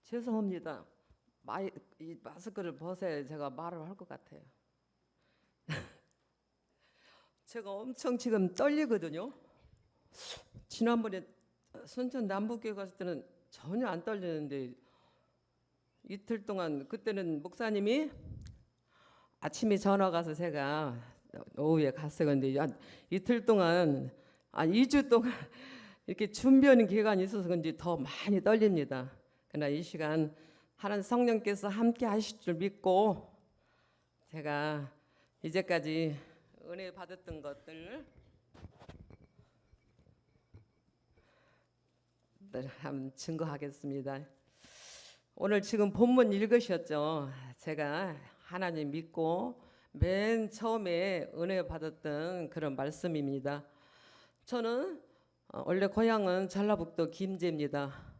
죄송합니다. 이 마스크를 벗어야 제가 말을 할 것 같아요. 제가 엄청 지금 떨리거든요. 지난번에 순천 남북교회 갔을 때는 전혀 안 떨리는데 이틀 동안 그때는 목사님이 아침에 전화 가서 제가 오후에 갔어요. 근데 이틀 동안 2주 동안 이렇게 준비하는 기간이 있어서 그런지 더 많이 떨립니다. 그러나 이 시간 하나님 성령께서 함께 하실 줄 믿고 제가 이제까지 은혜 받았던 것들 한번 증거하겠습니다. 오늘 지금 본문 읽으셨죠? 제가 하나님 믿고 맨 처음에 은혜 받았던 그런 말씀입니다. 저는 원래 고향은 전라북도 김제입니다.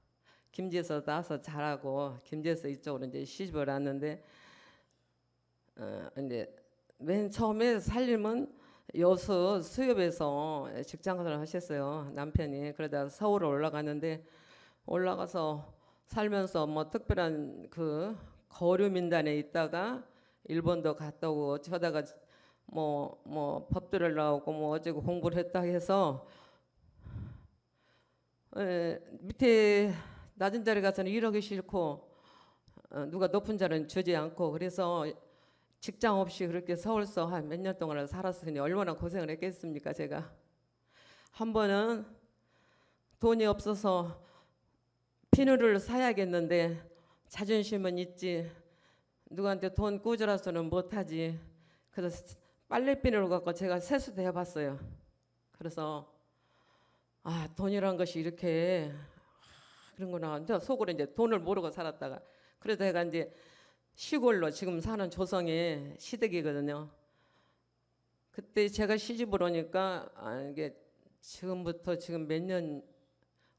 김제에서 나서 자라고 김제에서 이쪽으로 이제 시집을 왔는데 이제 맨 처음에 살림은 여수 수협에서 직장생활을 하셨어요. 남편이. 그러다 서울을 올라갔는데 올라가서 살면서 뭐 특별한 그 거류 민단에 있다가 일본도 갔다 오고 어쩌다가 뭐 법대를 나오고 뭐 어쩌고 공부를 했다 해서 밑에 낮은 자리 가서는 일하기 싫고 누가 높은 자리는 주지 않고 그래서 직장 없이 그렇게 서울서 한 몇 년 동안 살았으니 얼마나 고생을 했겠습니까. 제가 한 번은 돈이 없어서 비누를 사야겠는데 자존심은 있지 누구한테 돈 꾸지라서는 못하지. 그래서 빨래 비누를 갖고 제가 세수도 해봤어요. 그래서 돈이란 것이 이렇게 그런구나. 속으로 이제 돈을 모르고 살았다가 그래서 제가 이제 시골로 지금 사는 조성에 시댁이거든요. 그때 제가 시집을 오니까 이게 지금부터 지금 몇 년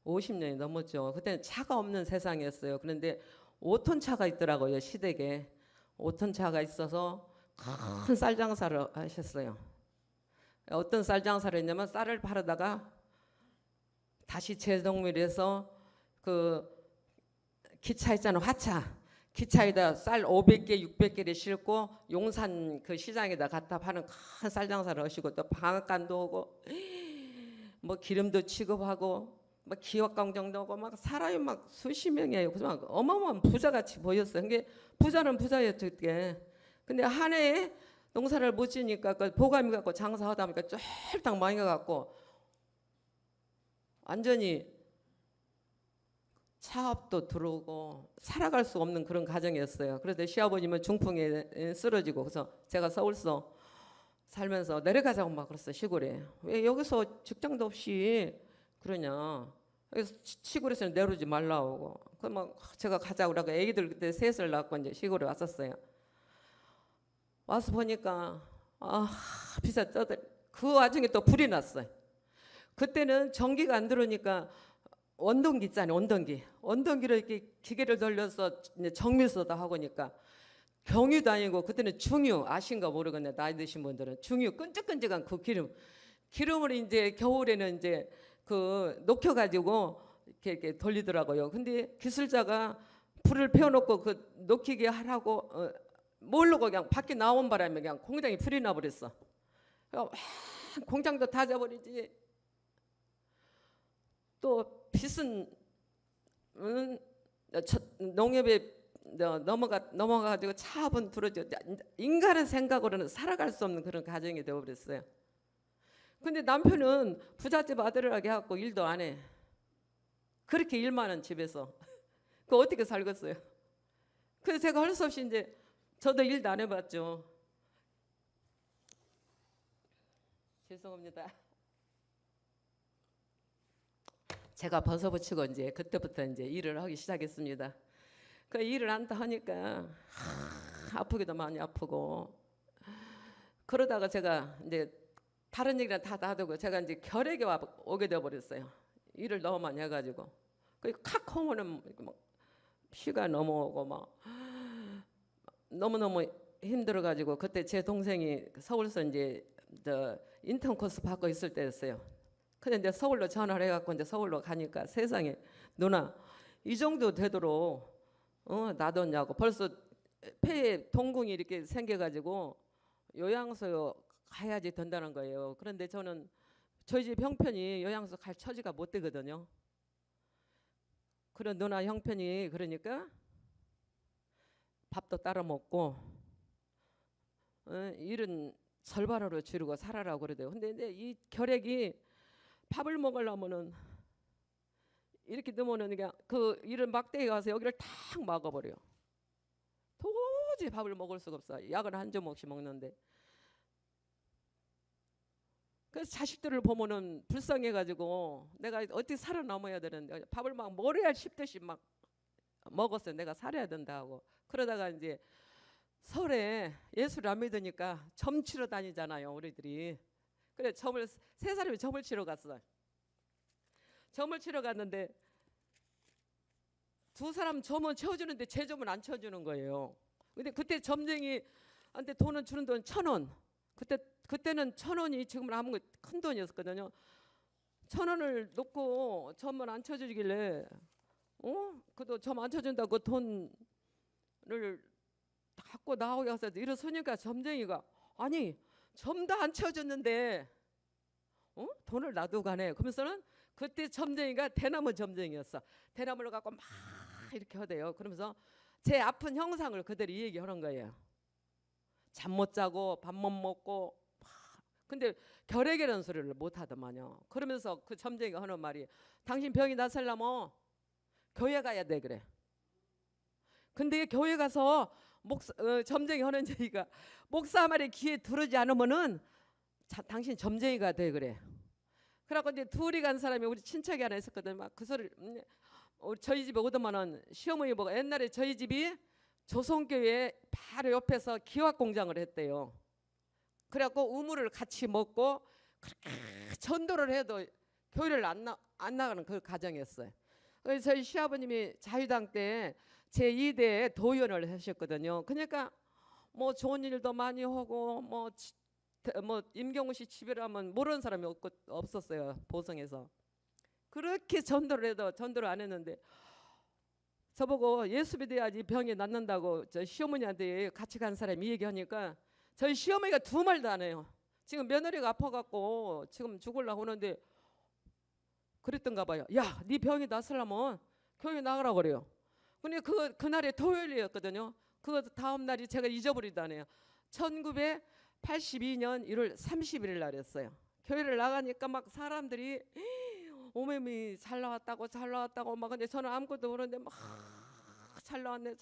50년이 넘었죠. 그때는 차가 없는 세상이었어요. 그런데 5톤 차가 있더라고요. 시댁에 5톤 차가 있어서 큰 쌀 장사를 하셨어요. 어떤 쌀 장사를 했냐면 쌀을 바르다가 다시 재정밀해서 그 기차 있잖아요. 화차. 기차에다 쌀 500개, 600개를 싣고 용산 그 시장에다 갖다 파는 큰 쌀 장사를 하시고 또 방앗간도 오고 뭐 기름도 취급하고 막 기업광정도 오고 막 사람이 막 수십 명이에요. 그래서 막 어마어마한 부자같이 보였어요. 그게 부자는 부자였죠 그때. 근데 한 해에 농사를 못 지니까 그 보감이 갖고 장사하다 보니까 쫄딱 망해갖고 완전히 차업도 들어오고 살아갈 수 없는 그런 가정이었어요. 그래서 시아버님은 중풍에 쓰러지고 그래서 제가 서울서 살면서 내려가자고 막 그랬어요. 시골에. 왜 여기서 직장도 없이 그러냐. 그래서 시골에서 내려오지 말라고. 그막 제가 가자고 그러고 애기들 그때 셋을 낳고 이제 시골에 왔었어요. 와서 보니까 비싸 떠들. 그 와중에 또 불이 났어요. 그때는 전기가 안 들어오니까 원동기 있잖아요. 원동기로 이렇게 기계를 돌려서 정밀소다 하고니까 경유도 아니고 그때는 중유 아신가 모르겠네. 나이 드신 분들은 중유 끈적끈적한 그 기름을 이제 겨울에는 이제 그 녹여가지고 이렇게 돌리더라고요. 근데 기술자가 불을 피워놓고 그 녹이게 하라고 모르고 그냥 밖에 나온 바람에 그냥 공장이 불이 나버렸어. 공장도 닫아버리지. 또 빚은 농협에 넘어가가지고 차압은 들어져. 인간의 생각으로는 살아갈 수 없는 그런 가정이 되어버렸어요. 근데 남편은 부잣집 아들을 하게 해갖고 일도 안 해. 그렇게 일 많은 집에서 그 어떻게 살겠어요? 그래서 제가 할 수 없이 이제 저도 일도 안 해봤죠. 죄송합니다. 제가 벗어붙이고 이제 그때부터 이제 일을 하기 시작했습니다. 그 일을 한다 하니까 아프기도 많이 아프고 그러다가 제가 이제 다른 얘기는 다 놔두고 제가 이제 결핵에 오게 되어 버렸어요. 일을 너무 많이 해가지고 칵 하면은 피가 넘어오고 막 너무너무 힘들어가지고 그때 제 동생이 서울서 이제 인턴 코스 받고 있을 때였어요. 근데 이제 서울로 전화를 해갖고 이제 서울로 가니까 세상에 누나 이 정도 되도록 놔뒀냐고. 벌써 폐에 동궁이 이렇게 생겨가지고 요양소 가야지 된다는 거예요. 그런데 저는 저희 집 형편이 요양소 갈 처지가 못 되거든요. 그런 누나 형편이 그러니까 밥도 따로 먹고 일은 절반으로 줄이고 살아라고 그러대요. 근데 이 결핵이 밥을 먹으려면은 이렇게 넣으면은 그냥 그 일은 막대기 가서 여기를 탁 막아버려요. 도저히 밥을 먹을 수가 없어. 약은 한 조목씩 먹는데. 그래서 자식들을 보면은 불쌍해가지고 내가 어떻게 살아남아야 되는데 밥을 막 머리알 씹듯이 막 먹었어요. 내가 살아야 된다고. 그러다가 이제 설에 예수를 안 믿으니까 점 치러 다니잖아요, 우리들이. 그래 세 사람이 점을 치러 갔어. 점을 치러 갔는데 두 사람 점은 채워주는데 제 점은 안 채워주는 거예요. 근데 그때 점쟁이한테 돈은 주는 돈 1,000원. 그때는 1,000원이 지금은 아무 큰 돈이었거든요. 1,000원을 놓고 점을 안 쳐주길래 그도 점 안 쳐준다고 그 돈을 갖고 나오게 해서 일어서니까 점쟁이가 아니 점도 안 쳐줬는데 돈을 놔두고 가네. 그러면서는 그때 점쟁이가 대나무 점쟁이였어. 대나무를 갖고 막 이렇게 하대요. 그러면서 제 아픈 형상을 그대로 얘기하는 거예요. 잠 못 자고 밥 못 먹고 근데 결핵이라는 소리를 못 하더만요. 그러면서 그 점쟁이가 하는 말이 당신 병이 나서려면 교회 가야 돼 그래. 근데 교회 가서 점쟁이 하는 얘기가 목사 말에 귀에 들어오지 않으면은 당신 점쟁이가 돼 그래. 그래갖고 이제 둘이 간 사람이 우리 친척이 하나 있었거든. 막 그 소리를 저희 집에 오더만은 시어머니 보고 옛날에 저희 집이 조선교회 바로 옆에서 기와 공장을 했대요. 그래갖고 우물을 같이 먹고 그렇게 전도를 해도 교회를 안 나가는 그 가정이었어요. 그래서 저희 시아버님이 자유당 때 제2대 도의원을 하셨거든요. 그러니까 뭐 좋은 일도 많이 하고 뭐 임경우 씨 집이라 하면 모르는 사람이 없었어요. 보성에서. 그렇게 전도를 해도 전도를 안 했는데 저보고 예수 믿어야지 병이 낫는다고 저 시어머니한테 같이 간 사람이 얘기하니까 저희 시어머니가 두 말도 안 해요. 지금 며느리가 아파갖고 지금 죽으려고 하는데 그랬던가 봐요. 야, 네 병이 낫으려면 교회 나가라 그래요. 근데 그날이 토요일이었거든요. 그 다음 날이 제가 잊어버리다네요. 1982년 1월 31일 날이었어요. 교회를 나가니까 막 사람들이 오매미 잘 나왔다고 막 근데 저는 아무것도 모르는데 막 잘 나왔네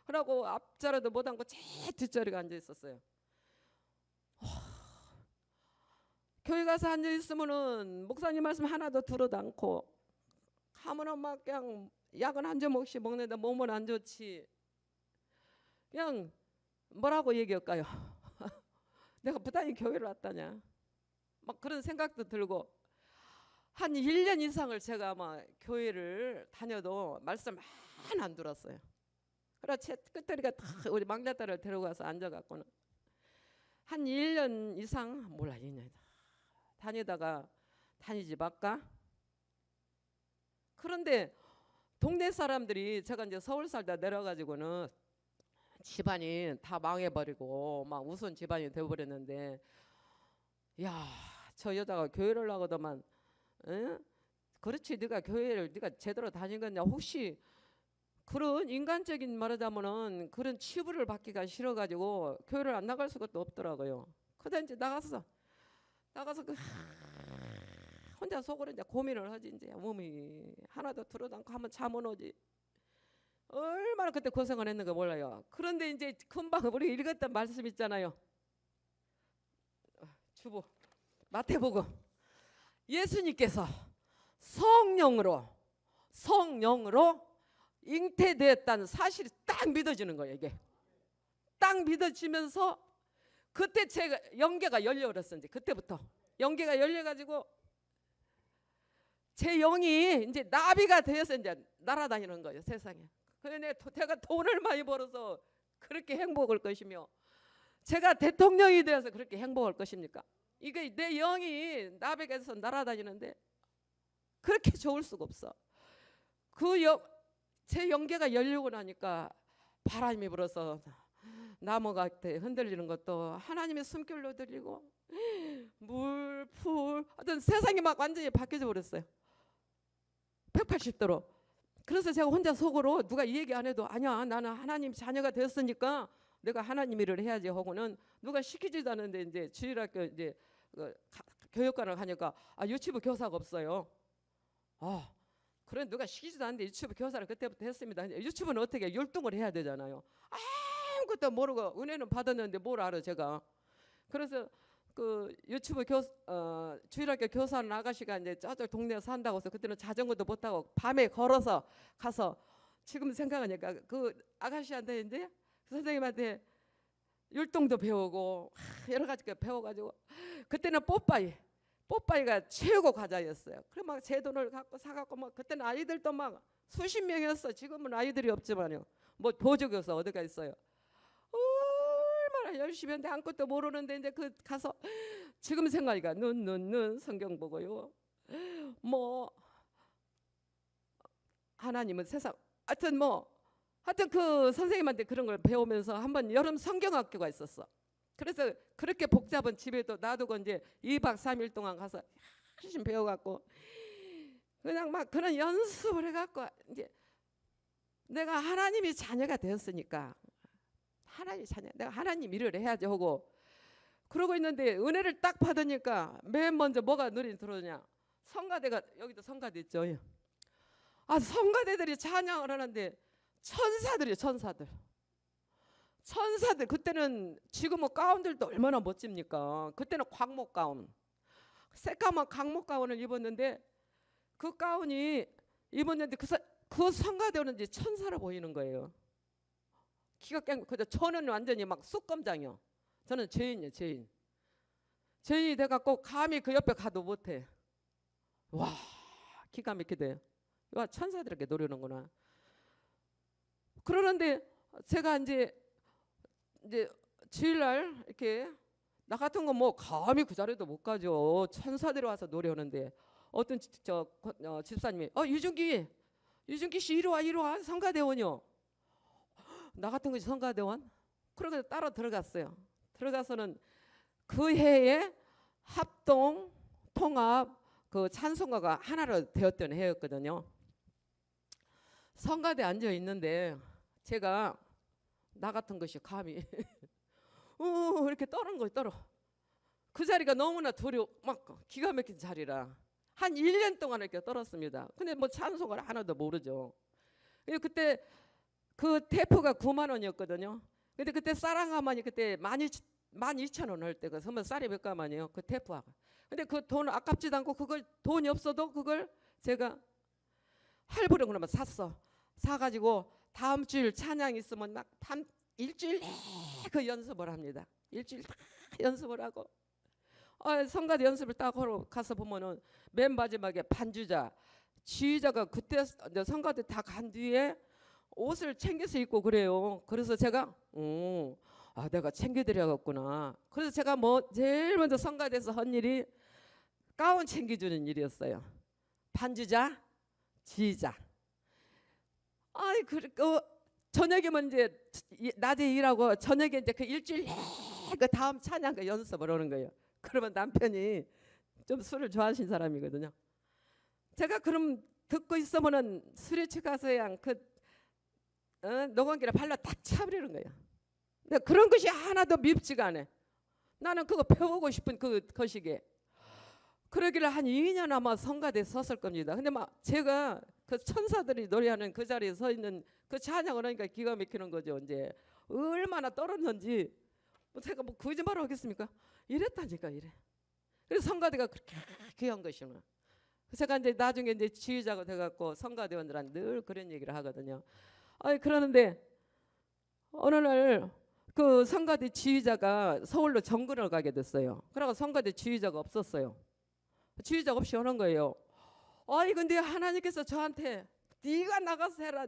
그러고 앞자리도 못 앉고 제 뒷자리가 앉아 있었어요. 교회 가서 앉아 있으면은 목사님 말씀 하나도 들어도 않고 가면은 막 그냥 약은 한 조목씩 먹는데 몸은 안 좋지. 그냥 뭐라고 얘기할까요? 내가 부단히 교회를 왔다냐. 막 그런 생각도 들고 한 1년 이상을 제가 아마 교회를 다녀도 말씀 하나 안 들었어요. 그래서 제 끝다리가 다 우리 막내딸을 데려가서 앉아갖고는 한 1년 이상 몰라 2년 다니다가 다니지 말까? 그런데 동네 사람들이 제가 이제 서울 살다 내려가지고는 집안이 다 망해버리고 막 우스운 집안이 되어버렸는데 야, 저 여자가 교회를 나가더만 그렇지 네가 교회를 네가 제대로 다닌 거냐 혹시 그런 인간적인 말하자면은 그런 치부를 받기가 싫어가지고 교회를 안 나갈 수가 없더라고요. 그다 이제 나가서 그 혼자 속으로 이제 고민을 하지 이제 몸이 하나도 들어도 않고 하면 잠은 오지. 얼마나 그때 고생을 했는가 몰라요. 그런데 이제 금방 우리 읽었던 말씀 있잖아요. 주보 마태복음 예수님께서 성령으로 잉태되었다는 사실이 딱 믿어지는 거예요. 이게 딱 믿어지면서 그때 제가 영계가 열려버렸어. 이제 그때부터 영계가 열려가지고 제 영이 이제 나비가 되어서 이제 날아다니는 거예요. 세상에. 그런데 제가 돈을 많이 벌어서 그렇게 행복할 것이며 제가 대통령이 되어서 그렇게 행복할 것입니까? 이게 내 영이 나비가 돼서 날아다니는데 그렇게 좋을 수가 없어. 제 영계가 열리고 나니까 바람이 불어서 나무가 흔들리는 것도 하나님의 숨결로 들리고 물, 풀, 어떤 세상이 막 완전히 바뀌어 버렸어요. 180도로. 그래서 제가 혼자 속으로 누가 이 얘기 안 해도 아니야, 나는 하나님 자녀가 됐으니까 내가 하나님 일을 해야지 하고는 누가 시키지도 않는데 이제 주일학교 이제 교육관을 가니까 유치부 교사가 없어요. 그래 누가 시키지도 않는데 유치부 교사를 그때부터 했습니다. 유치부는 어떻게 율동을 해야 되잖아요. 아무것도 모르고 은혜는 받았는데 뭘 알아 제가. 그래서 그 유치부 주일학교 교사하는 아가씨가 이제 저쪽 동네에 산다고 해서 그때는 자전거도 못 타고 밤에 걸어서 가서 지금 생각하니까 그 아가씨한테 이제 선생님한테 율동도 배우고 여러 가지 배워가지고 그때는 뽀빠이가 최고 과자였어요. 그래 막 제 돈을 갖고 사갖고 막 그때는 아이들도 막 수십 명이었어. 지금은 아이들이 없지만요. 뭐 보조교사 어디가 있어요. 얼마나 열심히 했는데 아무것도 모르는데 이제 그 가서 지금 생각하니까 눈 성경 보고요. 뭐 하나님은 세상 하여튼 그 선생님한테 그런 걸 배우면서 한번 여름 성경학교가 있었어. 그래서 그렇게 복잡한 집에도 놔두고 이제 2박 3일 동안 가서 열심히 배워갖고 그냥 막 그런 연습을 해갖고 이제 내가 하나님의 자녀가 되었으니까 하나님 자녀, 내가 하나님 일을 해야지 하고 그러고 있는데 은혜를 딱 받으니까 맨 먼저 뭐가 눈에 들어오냐? 성가대가 여기도 성가대 있죠. 성가대들이 찬양을 하는데 천사들이에요. 천사들 그때는 지금은 가운들도 얼마나 멋집니까? 그때는 광목 가운, 새까만 광목 가운을 입었는데 그 가운이 입었는데 그 성가대는 이제 천사로 보이는 거예요. 기가 그저 저는 완전히 막 쑥검장이요. 저는 죄인이에요. 죄인이 돼갖고 감히 그 옆에 가도 못해. 와 기가 막히대요. 와 천사들에게 노리는구나. 그러는데 제가 이제 주일날 이렇게 나 같은 거 뭐 감히 그 자리도 못 가죠. 천사들이 와서 노래하는데 어떤 집사님이 유준기 씨 이리 와 성가대원이요. 나 같은 것이 성가대원? 그러고 따로 들어갔어요. 들어가서는 그 해에 합동 통합 그 찬송가가 하나로 되었던 해였거든요. 성가대 앉아 있는데 제가 나 같은 것이 감히 이렇게 떠는 거예요. 떨어. 그 자리가 너무나 막 기가 막힌 자리라 한 1년 동안 이렇게 떨었습니다. 근데 뭐 찬송가를 하나도 모르죠. 그때 그 테이프가 9만 원이었거든요. 근데 그때 쌀한가만이 그때 12,000원 할 때가 그러면 쌀이 몇 가만이에요. 그 테이프가. 근데 그 돈 아깝지도 않고 그걸 돈이 없어도 그걸 제가 할부로 그러면 사가지고 다음 주일 찬양 있으면 막 일주일 그 연습을 합니다. 일주일 다 연습을 하고 성가대 연습을 딱 하러 가서 보면은 맨 마지막에 반주자, 지휘자가 그때 성가대 다 간 뒤에 옷을 챙겨서 입고 그래요. 그래서 제가 내가 챙겨드려야겠구나. 그래서 제가 제일 먼저 성가대에서 한 일이 가운 챙겨주는 일이었어요. 반주자, 지휘자. 저녁이면 이제 낮에 일하고 저녁에 이제 그 일주일 그 다음 찬양 그 연습을 하는 거예요. 그러면 남편이 좀 술을 좋아하시는 사람이거든요. 제가 그럼 듣고 있으면은 술에 취가서 그냥 노건기를 발로 딱 차버리는 거예요. 근데 그런 것이 하나도 밉지가 않아. 나는 그거 배우고 싶은 그 거시기에. 그러기를 한 2년 아마 성가대에 섰을 겁니다. 근데 막 제가 그 천사들이 노래하는 그 자리에 서 있는 그 찬양을 하니까 기가 막히는 거죠. 이제 얼마나 떨었는지 제가 뭐 거짓말을 하겠습니까? 이랬다니까 이래. 그래서 성가대가 그렇게 귀한 것이구나. 제가 이제 나중에 이제 지휘자가 돼갖고 성가대원들한테 늘 그런 얘기를 하거든요. 그러는데 어느 날 그 성가대 지휘자가 서울로 정근을 가게 됐어요. 그래서 성가대 지휘자가 없었어요. 지휘자 없이 오는 거예요. 근데 하나님께서 저한테 네가 나가서 해라.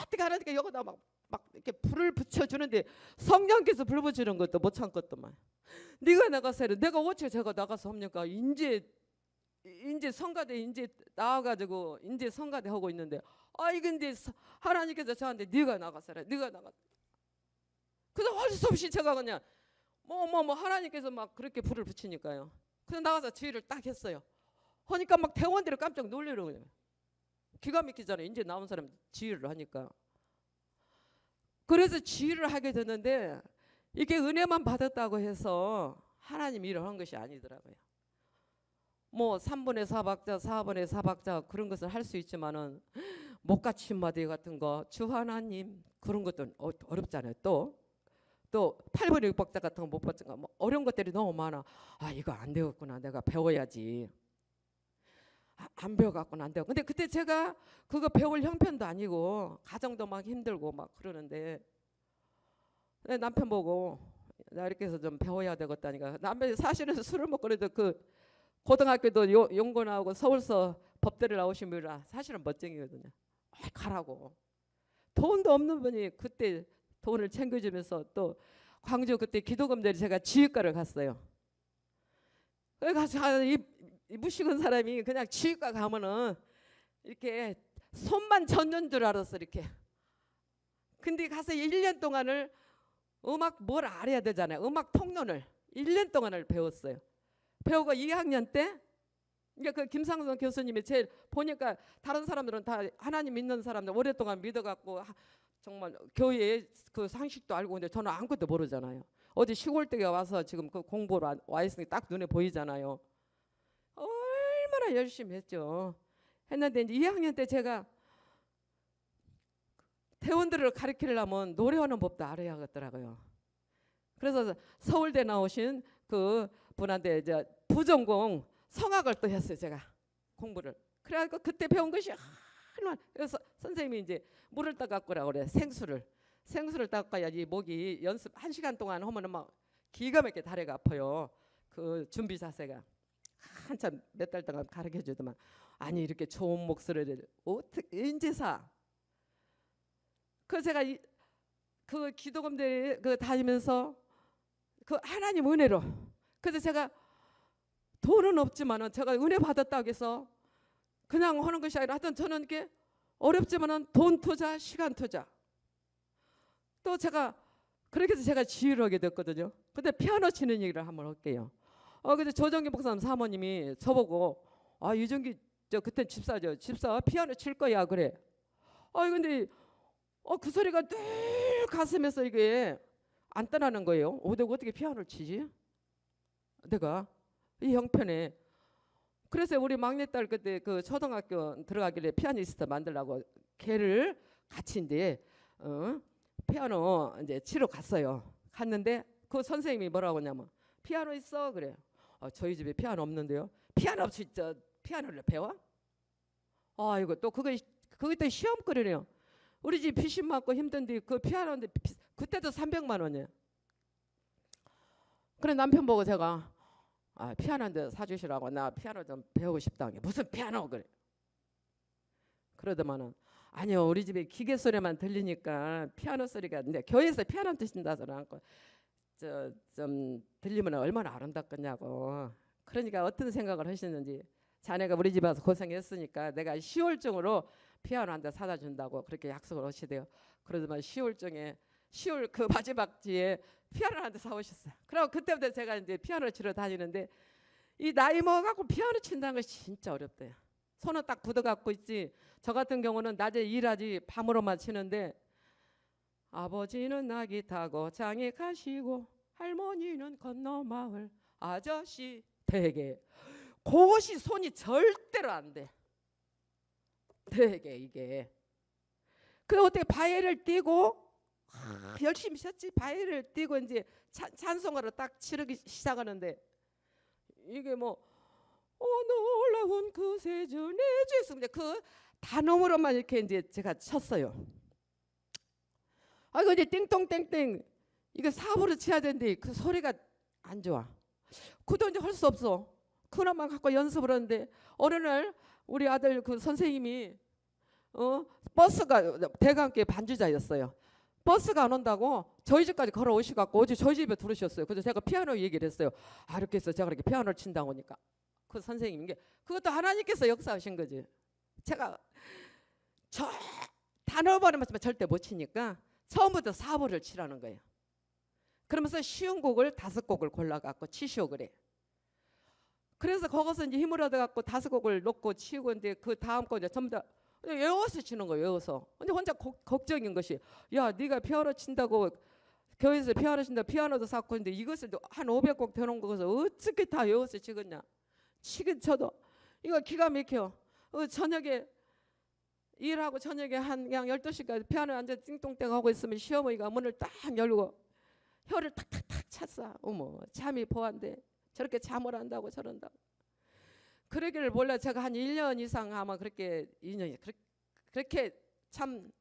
어떻게 하나님께 여기다 막 이렇게 불을 붙여주는데 성령께서 불 붙이는 것도 못 참겠더만. 네가 나가서 해라. 내가 어째 제가 나가서 합니까? 이제 이제 성가대 이제 나와가지고 이제 성가대 하고 있는데 이게 이제 하나님께서 저한테 네가 나가서라, 네가 나가. 그래서 할 수 없이 제가 그냥 뭐 하나님께서 막 그렇게 불을 붙이니까요. 그래서 나가서 지휘를 딱 했어요. 하니까 막 대원들이 깜짝 놀래요. 기가 막히잖아요. 이제 나온 사람 지휘를 하니까. 그래서 지휘를 하게 됐는데 이게 은혜만 받았다고 해서 하나님 일을 한 것이 아니더라고요. 뭐 3분의 4박자, 4분의 4박자 그런 것을 할 수 있지만은 목가침 마디 같은 거, 주 하나님 그런 것도 어렵잖아요. 또 8분의 6박자 같은 거 못 봤던가 뭐 어려운 것들이 너무 많아. 이거 안 되겠구나. 내가 배워야지. 안 배워갖고는 안 돼요. 근데 그때 제가 그거 배울 형편도 아니고 가정도 막 힘들고 막 그러는데 내 남편 보고 나 이렇게 해서 좀 배워야 되겠다니까. 남편이 사실은 술을 먹고 그래도 그 고등학교도 용고 나오고 서울서 법대를 나오신 분이라 사실은 멋쟁이거든요. 가라고. 돈도 없는 분이 그때 돈을 챙겨주면서 또 광주 그때 기도금대리 제가 지휘과를 갔어요. 그래서 이 무식한 사람이 그냥 지휘과 가면은 이렇게 손만 젓는 줄 알았어 이렇게. 근데 가서 1년 동안을 음악 뭘 알아야 되잖아요. 음악 통론을 1년 동안을 배웠어요. 배우고 2학년 때 이게 그 김상선 교수님이 제일 보니까 다른 사람들은 다 하나님 믿는 사람들 오랫동안 믿어갖고 정말 교회에 그 상식도 알고 근데 저는 아무것도 모르잖아요. 어디 시골댁에 와서 지금 그 공부를 와 있으니 딱 눈에 보이잖아요. 얼마나 열심히 했죠. 했는데 이제 2학년 때 제가 대원들을 가르치려면 노래하는 법도 알아야겠더라고요. 그래서 서울대 나오신 그 분한테 이제 부전공 성악을 또 했어요. 제가 공부를. 그래가지고 그때 배운 것이 하나. 그래서 선생님이 이제 물을 따갖고라 그래. 생수를 따가야지 목이 연습 1시간 동안 하면은 막 기가 막히게 다리가 아파요. 그 준비 자세가 한참 몇 달 동안 가르쳐 주더만 아니 이렇게 좋은 목소리를 어떻게 인제사. 그 제가 그 기도금대 그 다니면서 그 하나님 은혜로 그래서 제가 돈은 없지만은 제가 은혜 받았다고 해서 그냥 하는 것이 아니라 하여튼 저는 이렇게 어렵지만은 돈 투자, 시간 투자. 또 제가 그렇게 해서 제가 지휘를 하게 됐거든요. 근데 피아노 치는 얘기를 한번 할게요. 근데 조정기 목사님 사모님이 저보고 유정기 저 그때 집사죠. 집사 피아노 칠 거야 그래. 근데 그 소리가 늘 가슴에서 이게 안 떠나는 거예요. 내가 어떻게 피아노를 치지? 내가 이 형편에. 그래서 우리 막내딸 그때 그 초등학교 들어가길래 피아니스트 만들라고 걔를 같이 이제 피아노 이제 치러 갔어요. 갔는데 그 선생님이 뭐라고 하냐면 피아노 있어 그래. 저희 집에 피아노 없는데요. 피아노 없이 피아노를 배워? 이거 또 그게 또 시험거리네요. 우리 집 빚이 많고 힘든데 그 피아노인데 그때도 300만 원이에요. 그래 남편 보고 제가 피아노인데 사주시라고 나 피아노 좀 배우고 싶다. 무슨 피아노 그래. 그러더만은 아니요 우리 집에 기계 소리만 들리니까 피아노 소리가 근데 교회에서 피아노 드신다서 않고 좀 들리면 얼마나 아름답겠냐고. 그러니까 어떤 생각을 하시는지 자네가 우리 집에 와서 고생했으니까 내가 10월중으로 피아노 한 대 사다 준다고 그렇게 약속을 하시대요. 그러더만 10월중에 10월 그 마지막 주에 피아노 한 대 사오셨어요. 그리고 그때부터 제가 이제 피아노를 치러 다니는데 이 나이 먹어갖고 피아노 친다는 것이 진짜 어렵대요. 손은 딱 굳어갖고 있지. 저 같은 경우는 낮에 일하지 밤으로만 치는데 아버지는 나귀 타고 장에 가시고 할머니는 건너 마을 아저씨 되게 그것이 손이 절대로 안 돼. 되게 이게. 그래 어떻게 바위를 띄고 열심히 쳤지. 바위를 띄고 이제 찬송가로 딱 치르기 시작하는데 이게 뭐 놀라운 그 세주 내 주에서 근데 그 단음으로만 이렇게 이제 제가 쳤어요. 이거 이제 띵동땡땡 이거 사부로 쳐야 되는데 그 소리가 안 좋아. 그도 이제 할 수 없어. 그나마 갖고 연습을 하는데 어느 날 우리 아들 그 선생님이 버스가 대강교회 반주자였어요. 버스가 안 온다고 저희 집까지 걸어오셔갖고 어제 저희 집에 들으셨어요. 그래서 제가 피아노 얘기를 했어요. 이렇게 해서 제가 이렇게 피아노를 친다고 하니까 그 선생님인 게 그것도 하나님께서 역사하신 거지. 제가 저 단어번호만 절대 못 치니까 처음부터 사보를 치라는 거예요. 그러면서 쉬운 곡을 5곡을 골라갖고 치시오 그래. 그래서 거기서 이제 힘을 얻어갖고 5곡을 놓고 치고 이제 그 다음 거 이제 전부 다 외워서 치는 거예요. 외워서. 근데 혼자 걱정인 것이 야 네가 피아노 친다고 교회에서 피아노 친다고 피아노도 샀고 근데 이것을 한 500곡 되는 거서 어떻게 다 외워서 치겠냐. 치긴 쳐도 이거 기가 막혀. 저녁에 일하고 저녁에 한 그냥 12시까지 피아노에 앉아 띵동댕 하고 있으면 시어머니가 문을 딱 열고 혀를 탁탁탁 찼어. 어머 잠이 보안돼. 저렇게 잠을 한다고 저런다고. 그러기를 몰라 제가 한 1년 이상 아마 그렇게 2년이 그렇게 참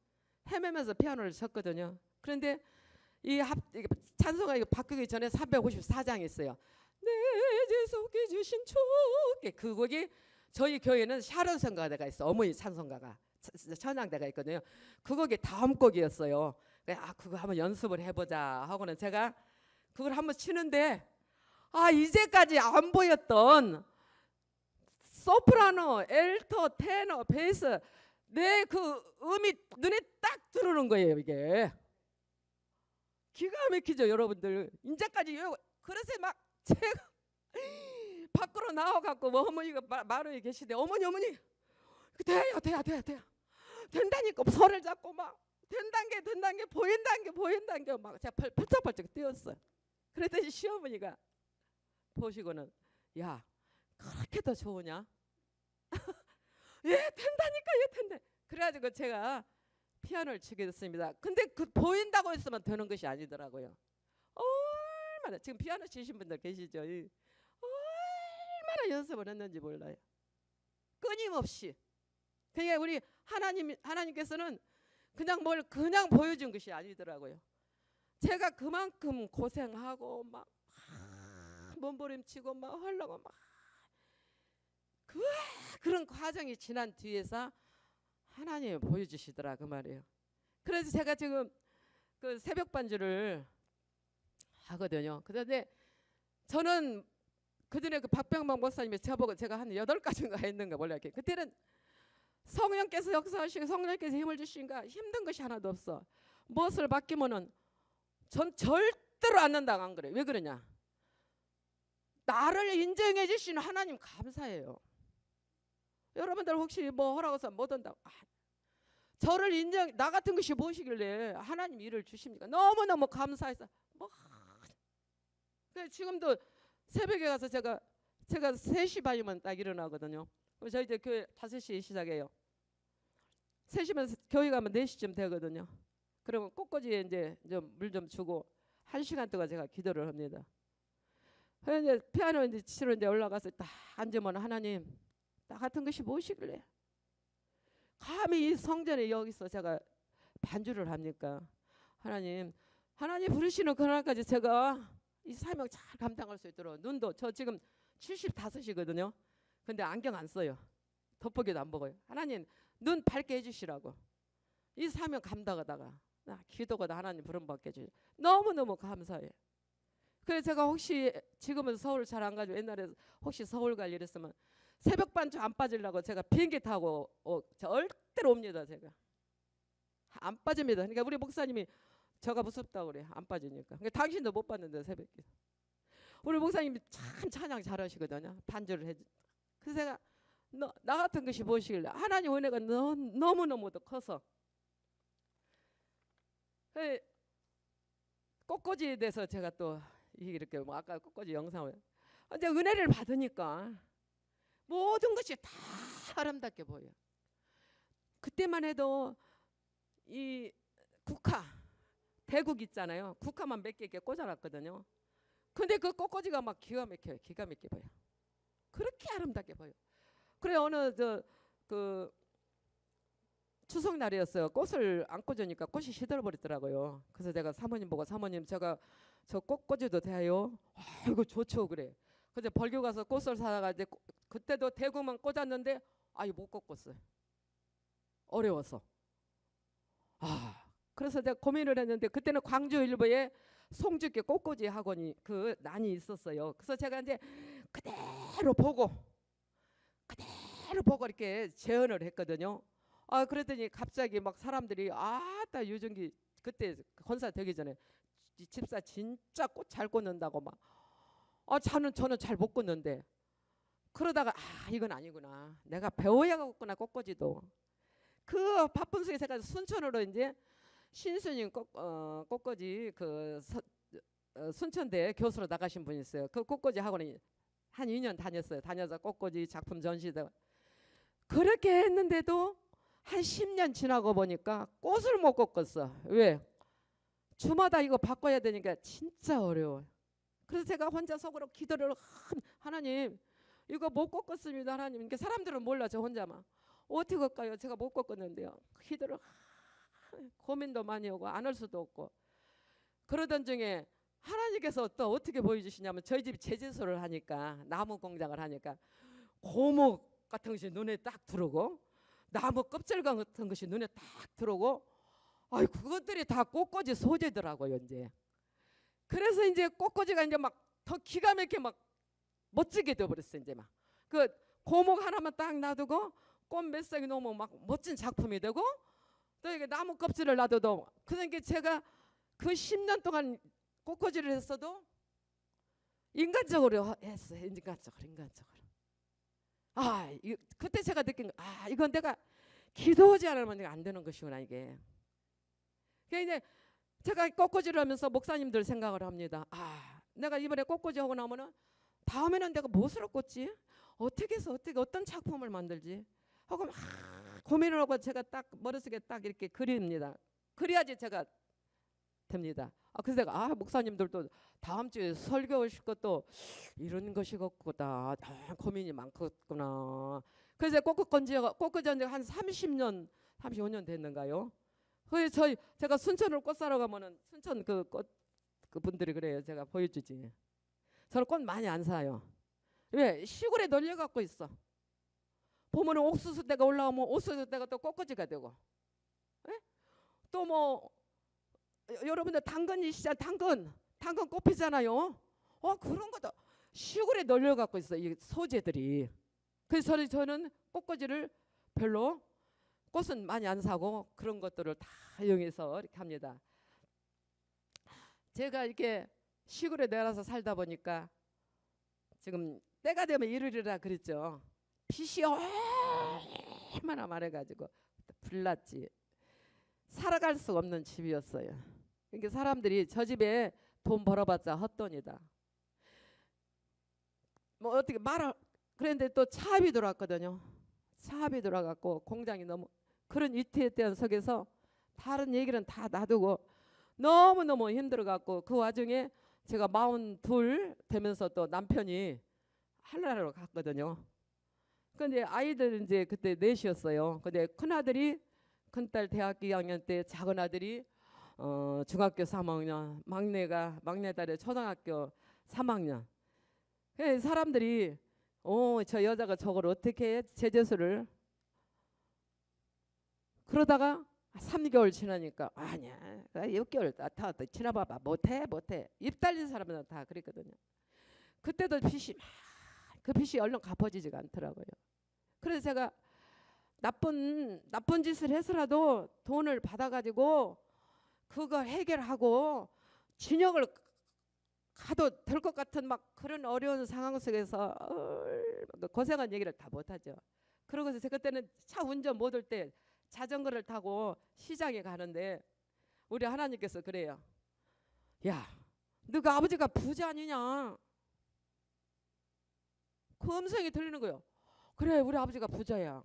헤매면서 피아노를 쳤거든요. 그런데 이 찬송가 이거 바꾸기 전에 354장이 있어요. 내 제 속에 주신 주께 그 곡이 저희 교회는 샤론 성가대가 있어. 어머니 찬송가가 천양대가 있거든요. 그 곡이 다음 곡이었어요. 아 그거 한번 연습을 해보자 하고는 제가 그걸 한번 치는데 아 이제까지 안 보였던 소프라노, 엘토, 테너, 베이스 내 그 음이 눈에 딱 들어오는 거예요. 이게 기가 막히죠 여러분들. 이제까지 그래서 막 제가 밖으로 나와갖고 뭐 어머니가 마루에 계시대. 어머니 돼요 된다니까 손을 잡고 막 된단 게 보인단 게 막 제가 펄쩍펄쩍 뛰었어요. 그랬더니 시어머니가 보시고는 야 그렇게 더 좋으냐? 예 된다니까 예 된다. 그래가지고 제가 피아노를 치게 됐습니다. 근데 그 보인다고 했으면 되는 것이 아니더라고요. 얼마나 지금 피아노 치신 분들 계시죠? 얼마나 연습을 했는지 몰라요. 끊임없이. 그게 우리 하나님께서는 그냥 뭘 그냥 보여준 것이 아니더라고요. 제가 그만큼 고생하고 막 몸부림치고 막 하려고 막 그런 과정이 지난 뒤에서 하나님이 보여주시더라 그 말이에요. 그래서 제가 지금 그 새벽 반주를 하거든요. 그런데 저는 그전에 그 박병만 목사님이 저보고 제가 한 8가지인가 했는가 몰라요. 그때는 성령께서 역사하시고 성령께서 힘을 주시니까 힘든 것이 하나도 없어. 무엇을 맡기면은 전 절대로 안 난다고 안 그래. 왜 그러냐? 나를 인정해 주시는 하나님 감사해요. 여러분들 혹시 뭐 허락해서 못 한다고 저를 인정 나 같은 것이 무엇이길래 하나님 일을 주십니까? 너무너무 감사해서 뭐 그래서 지금도 새벽에 가서 제가 3시 반이면 딱 일어나거든요. 그럼 저희 이제 교회 5시에 시작해요. 3시면 교회 가면 4시쯤 되거든요. 그러면 꽃꽂이에 이제 물 좀 주고 1시간 동안 제가 기도를 합니다. 그래서 이제 피아노 이제 치러 이제 올라가서 딱 앉으면 하나님 나 같은 것이 무엇이길래 감히 이 성전에 여기서 제가 반주를 합니까? 하나님 부르시는 그날까지 제가 이 사명 잘 감당할 수 있도록 눈도 저 지금 75이거든요. 근데 안경 안 써요. 돋보기도 안 먹어요. 하나님 눈 밝게 해주시라고 이 사명 감당하다가 나 기도가 하나님 부름받게 해주시 너무너무 감사해요. 그래서 제가 혹시 지금은 서울 잘 안 가죠. 옛날에 혹시 서울 갈 일 있으면 새벽 반주 안 빠지려고 제가 비행기 타고 절대로 옵니다. 제가 안 빠집니다. 그러니까 우리 목사님이 저가 무섭다고 그래. 안 빠지니까. 그러니까 당신도 못 봤는데 새벽에. 우리 목사님이 참 찬양 잘하시거든요. 반주를 해. 그래서 제가 나 같은 것이 무엇이길래 하나님 은혜가 너무너무도 커서 꽃꽂이에 대해서 제가 또 이렇게 뭐 아까 꽃꽂이 영상을 이제 은혜를 받으니까 모든 것이 다 아름답게 보여. 그때만 해도 이 국화 대국 있잖아요. 국화만 몇 개 이렇게 꽂아놨거든요. 근데 그 꽃꽂이가 막 기가 막혀요. 기가 막혀 보여. 그렇게 아름답게 보여. 그래 어느 그 추석 날이었어요. 꽃을 안 꽂으니까 꽃이 시들어버리더라고요. 그래서 내가 사모님 보고 사모님 제가 저 꽃 꽂아도 돼요? 아이고 좋죠 그래. 근데 벌교 가서 꽃을 사다가 이제 그때도 대구만 꽂았는데 아유 못 꽂았어요. 어려워서. 그래서 내가 고민을 했는데 그때는 광주 일부에 송주교 꽃꽂이 학원이 그 난이 있었어요. 그래서 제가 이제 그대로 보고 그대로 보고 이렇게 재현을 했거든요. 아 그랬더니 갑자기 막 사람들이 아따 유정기 그때 건사 되기 전에 집사 진짜 꽃 잘 꽂는다고 막. 아 저는 잘 못 꽂는데 그러다가 아 이건 아니구나. 내가 배워야겠구나 꽃꽂이도. 그 바쁜 속에 제가 순천으로 이제 신스님 꽃꽂이 순천대 교수로 나가신 분이 있어요. 그 꽃꽂이 학원에 한 2년 다녔어요. 다녀서 꽃꽂이 작품 전시도 그렇게 했는데도 한 10년 지나고 보니까 꽃을 못 꽂겠어. 왜? 주마다 이거 바꿔야 되니까 진짜 어려워요. 그래서 제가 혼자 속으로 기도를 하나님 이거 못 꺾었습니다 하나님. 이렇게 사람들은 몰라 저 혼자만 어떻게 꺾어요? 제가 못 꺾었는데요. 기도를 고민도 많이 하고 안 할 수도 없고 그러던 중에 하나님께서 또 어떻게 보여주시냐면 저희 집이 제재소를 하니까 나무 공장을 하니까 고목 같은 것이 눈에 딱 들어오고 나무 껍질 같은 것이 눈에 딱 들어오고 아이 그것들이 다 꽃꽂이 소재더라고요 이제. 그래서 이제 꽃꽂이가 이제 막 더 기가 막히게 막 멋지게 되어버렸어요 이제 막. 그 고목 하나만 딱 놔두고 꽃 몇 쌍이 놓으면 막 멋진 작품이 되고 또 이게 나무 껍질을 놔둬도 그러니까 제가 그 10년 동안 꽃꽂이를 했어도 인간적으로 했어요. 인간적으로. 아 그때 제가 느낀 아 이건 내가 기도하지 않으면 안 되는 것이구나 이게. 그러니까 이제 제가 꽃꽂이를 하면서 목사님들 생각을 합니다. 아 내가 이번에 꽃꽂이 하고 나면은 다음에는 내가 무엇으로 꽂지? 어떻게 해서 어떤 작품을 만들지? 하고 막 고민을 하고 제가 딱 머릿속에 딱 이렇게 그립니다. 그래야지 제가 됩니다. 아 그래서 내가 아 목사님들도 다음 주에 설교하실 것도 이런 것이겠구나. 아, 고민이 많겠구나. 그래서 꽃꽂이 한 30년 35년 됐는가요? 그래서 제가 순천으로 꽃 사러 가면은 순천 그 분들이 그래요. 제가 보여주지. 저는 꽃 많이 안 사요. 왜? 시골에 널려 갖고 있어. 보면은 옥수수 때가 올라오면 옥수수 때가 또 꽃꽂이가 되고. 또 뭐 여러분들 당근이시잖아요. 당근 꽃 피잖아요. 그런 것도 시골에 널려 갖고 있어. 이 소재들이. 그래서 저는 꽃꽂이를 별로 꽃은 많이 안 사고 그런 것들을 다 이용해서 이렇게 합니다. 제가 이렇게 시골에 내려서 살다 보니까 지금 때가 되면 이르리라 그랬죠. 빚이 얼마나 많아가지고 불났지. 살아갈 수 없는 집이었어요. 그러니까 사람들이 저 집에 돈 벌어봤자 헛돈이다. 뭐 어떻게 말을 그랬는데 또 차압이 들어왔거든요. 차압이 들어갖고 공장이 너무 그런 위태했던 속에서 다른 얘기는 다 놔두고 너무너무 힘들어갖고 그 와중에 제가 42 되면서 또 남편이 한라로 갔거든요. 근데 아이들 이제 그때 넷이었어요. 근데 큰아들이 큰딸 대학교 2학년 때 작은 아들이 중학교 3학년 막내딸이 초등학교 3학년. 사람들이 저 여자가 저걸 어떻게 해? 제재수를 그러다가 3개월 지나니까 아니야 6개월 다 지나봐봐 못해 입 달린 사람은 다 그랬거든요. 그때도 그 빚이 얼른 갚아지지가 않더라고요. 그래서 제가 나쁜 짓을 해서라도 돈을 받아가지고 그거 해결하고 진역을 가도 될 것 같은 막 그런 어려운 상황 속에서 고생한 얘기를 다 못하죠. 그러고서 제가 그때는 차 운전 못 할 때 자전거를 타고 시장에 가는데 우리 하나님께서 그래요. 야, 너가 아버지가 부자 아니냐? 그 음성이 들리는 거예요. 그래, 우리 아버지가 부자야.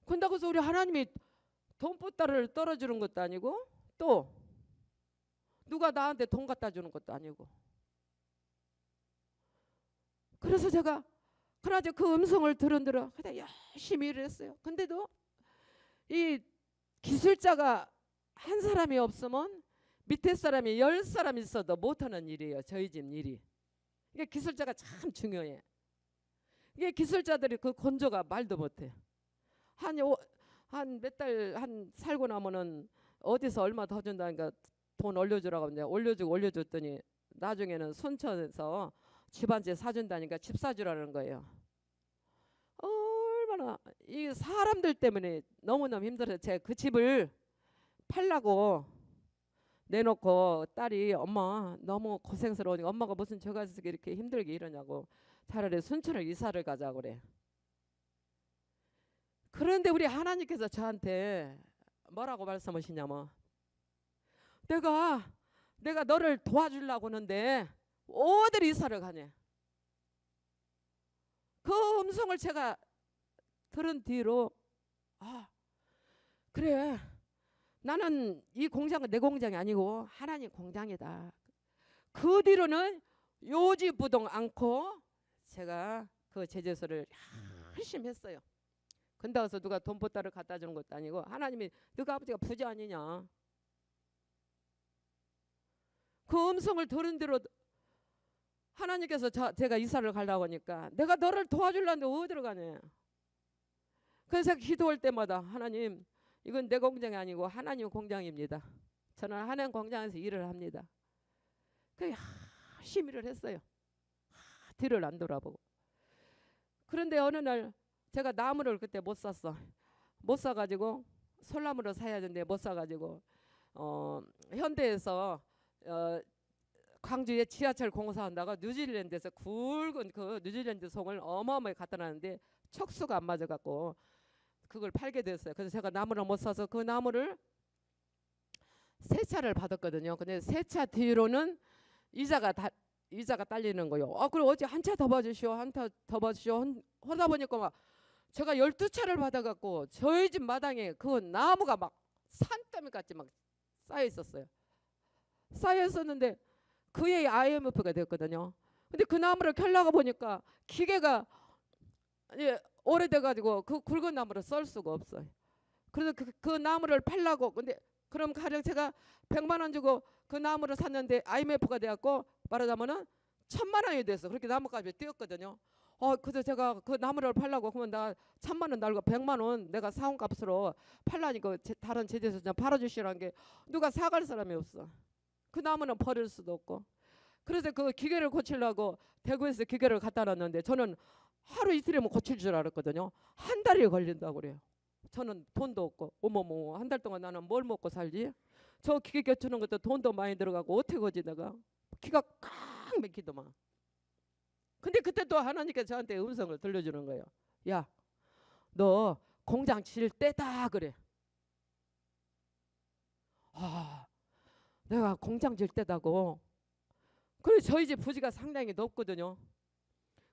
근데 그래서 우리 하나님이 돈보따리를 떨어주는 것도 아니고 또 누가 나한테 돈 갖다 주는 것도 아니고. 그래서 제가 그나저 그 음성을 들은들어 그냥 열심히 일을 했어요. 근데도 이 기술자가 한 사람이 없으면 밑에 사람이 10사람 있어도 못하는 일이에요. 저희 집 일이. 이게 기술자가 참 중요해. 이게 기술자들이 그 건조가 말도 못해. 한 몇 달 살고 나면은 어디서 얼마 더 준다니까 돈 올려주라고 하면 올려줬더니 나중에는 순천에서 집 한 채 사준다니까 집 사주라는 거예요. 얼마나 이 사람들 때문에 너무너무 힘들어요. 제가 그 집을 팔라고 내놓고 딸이 엄마 너무 고생스러우니까 엄마가 무슨 저 가서 이렇게 힘들게 이러냐고 차라리 순천을 이사를 가자고 그래. 그런데 우리 하나님께서 저한테 뭐라고 말씀하시냐면 내가 너를 도와주려고 하는데 어딜 이사를 가냐. 그 음성을 제가 들은 뒤로 그래 나는 이 공장은 내 공장이 아니고 하나님 공장이다. 그 뒤로는 요지부동 않고 제가 그 제재소를 열심히 했어요. 근데 가서 누가 돈 보따를 갖다 주는 것도 아니고 하나님이 너가 아버지가 부자 아니냐. 그 음성을 들은 대로 하나님께서 제가 이사를 가려고 하니까 내가 너를 도와주려는데 어디로 가냐. 그래서 기도할 때마다 하나님 이건 내 공장이 아니고 하나님 공장입니다. 저는 하나님 공장에서 일을 합니다. 그 열심히 일을 했어요. 뒤를 안 돌아보고. 그런데 어느 날 제가 나무를 그때 못 샀어. 못 사가지고 솔나무를 사야 되는데 못 사가지고 현대에서 광주에 지하철 공사한다가 뉴질랜드에서 굵은 그 뉴질랜드 송을 어마어마하게 갖다 놨는데 척수가 안 맞아갖고 그걸 팔게 됐어요. 그래서 제가 나무를 못 사서 그 나무를 세차를 받았거든요. 근데 세차 뒤로는 이자가 딸리는 거예요. 그럼 어제 한 차 더 봐주시오, 한 차 더 봐주시오 하다 보니까 막 제가 12차를 받아갖고 저희 집 마당에 그 나무가 막 산더미 같이 막 쌓여 있었어요. 쌓여 있었는데 그의 IMF가 됐거든요. 근데 그 나무를 켜려고 보니까 기계가 오래돼가지고 그 굵은 나무를 썰 수가 없어요. 그래서 그 나무를 팔라고. 근데 그럼 가령 제가 100만 원 주고 그 나무를 샀는데 IMF가 돼갖고 말하자면은 1000만 원이 됐어. 그렇게 나무값이 뛰었거든요. 그래서 제가 그 나무를 팔라고 그러면 나 1000만 원 날고 100만 원 내가 사온 값으로 팔라니까 다른 제재소 좀 팔아주시라는 게 누가 사갈 사람이 없어. 그 나무는 버릴 수도 없고. 그래서 그 기계를 고치려고 대구에서 기계를 갖다 놨는데 저는 하루 이틀이면 고칠 줄 알았거든요. 한 달이 걸린다고 그래요. 저는 돈도 없고 어머머 한 달 동안 나는 뭘 먹고 살지? 저 기계 교체하는 것도 돈도 많이 들어가고 어떻게 거지 내가. 기가 꽉 막히더만. 근데 그때 또 하나님께서 저한테 음성을 들려주는 거예요. 야, 너 공장 질 때다 그래. 내가 공장 질 때다고. 그래 저희 집 부지가 상당히 높거든요.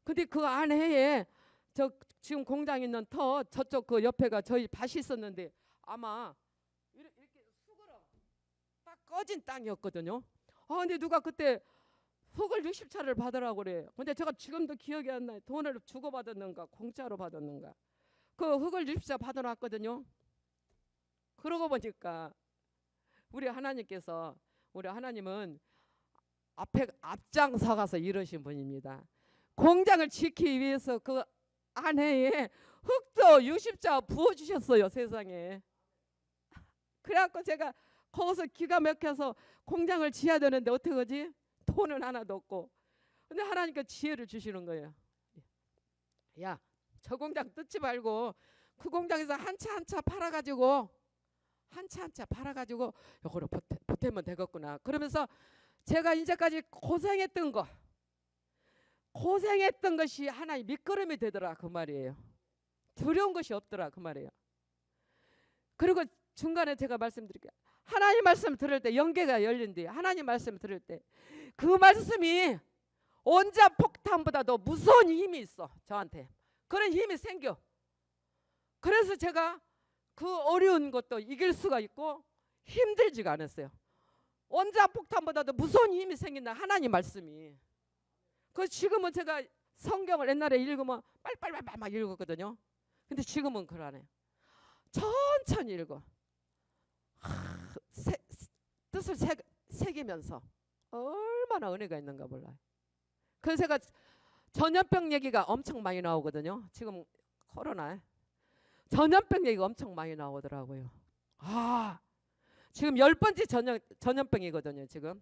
근데 그 안에 저 지금 공장 있는 터 저쪽 그 옆에가 저희 밭이 있었는데 아마 이렇게 수그러 딱 꺼진 땅이었거든요. 근데 누가 그때 흙을 60차를 받으라고 그래. 근데 제가 지금도 기억이 안 나요. 돈을 주고 받았는가 공짜로 받았는가. 그 흙을 60차 받아놨거든요. 그러고 보니까 우리 하나님은 앞장서가서 이러신 분입니다. 공장을 지키기 위해서 그 안에 흙도 60자 부어주셨어요. 세상에. 그래갖고 제가 거기서 기가 막혀서 공장을 지어야 되는데 어떻게 하지? 돈은 하나도 없고. 근데 하나님께서 지혜를 주시는 거예요. 야, 저 공장 뜯지 말고 그 공장에서 한 차 한 차 팔아가지고 요거를 보태면 되겠구나. 그러면서 제가 이제까지 고생했던 것이 하나의 밑거름이 되더라 그 말이에요. 두려운 것이 없더라 그 말이에요. 그리고 중간에 제가 말씀드릴게요. 하나님 말씀 들을 때 영계가 열린대요. 하나님 말씀 들을 때 그 말씀이 원자 폭탄보다도 무서운 힘이 있어 저한테. 그런 힘이 생겨. 그래서 제가 그 어려운 것도 이길 수가 있고 힘들지가 않았어요. 원자 폭탄보다도 무서운 힘이 생긴다 하나님 말씀이. 그 지금은 제가 성경을 옛날에 읽으면 빨빨빨빨 막 읽었거든요. 근데 지금은 그러네. 천천히 읽어. 뜻을 새기면서 얼마나 은혜가 있는가 몰라요. 그래서 제가 전염병 얘기가 엄청 많이 나오거든요. 지금 코로나 전염병 얘기가 엄청 많이 나오더라고요. 지금 10번째 전염병이거든요. 지금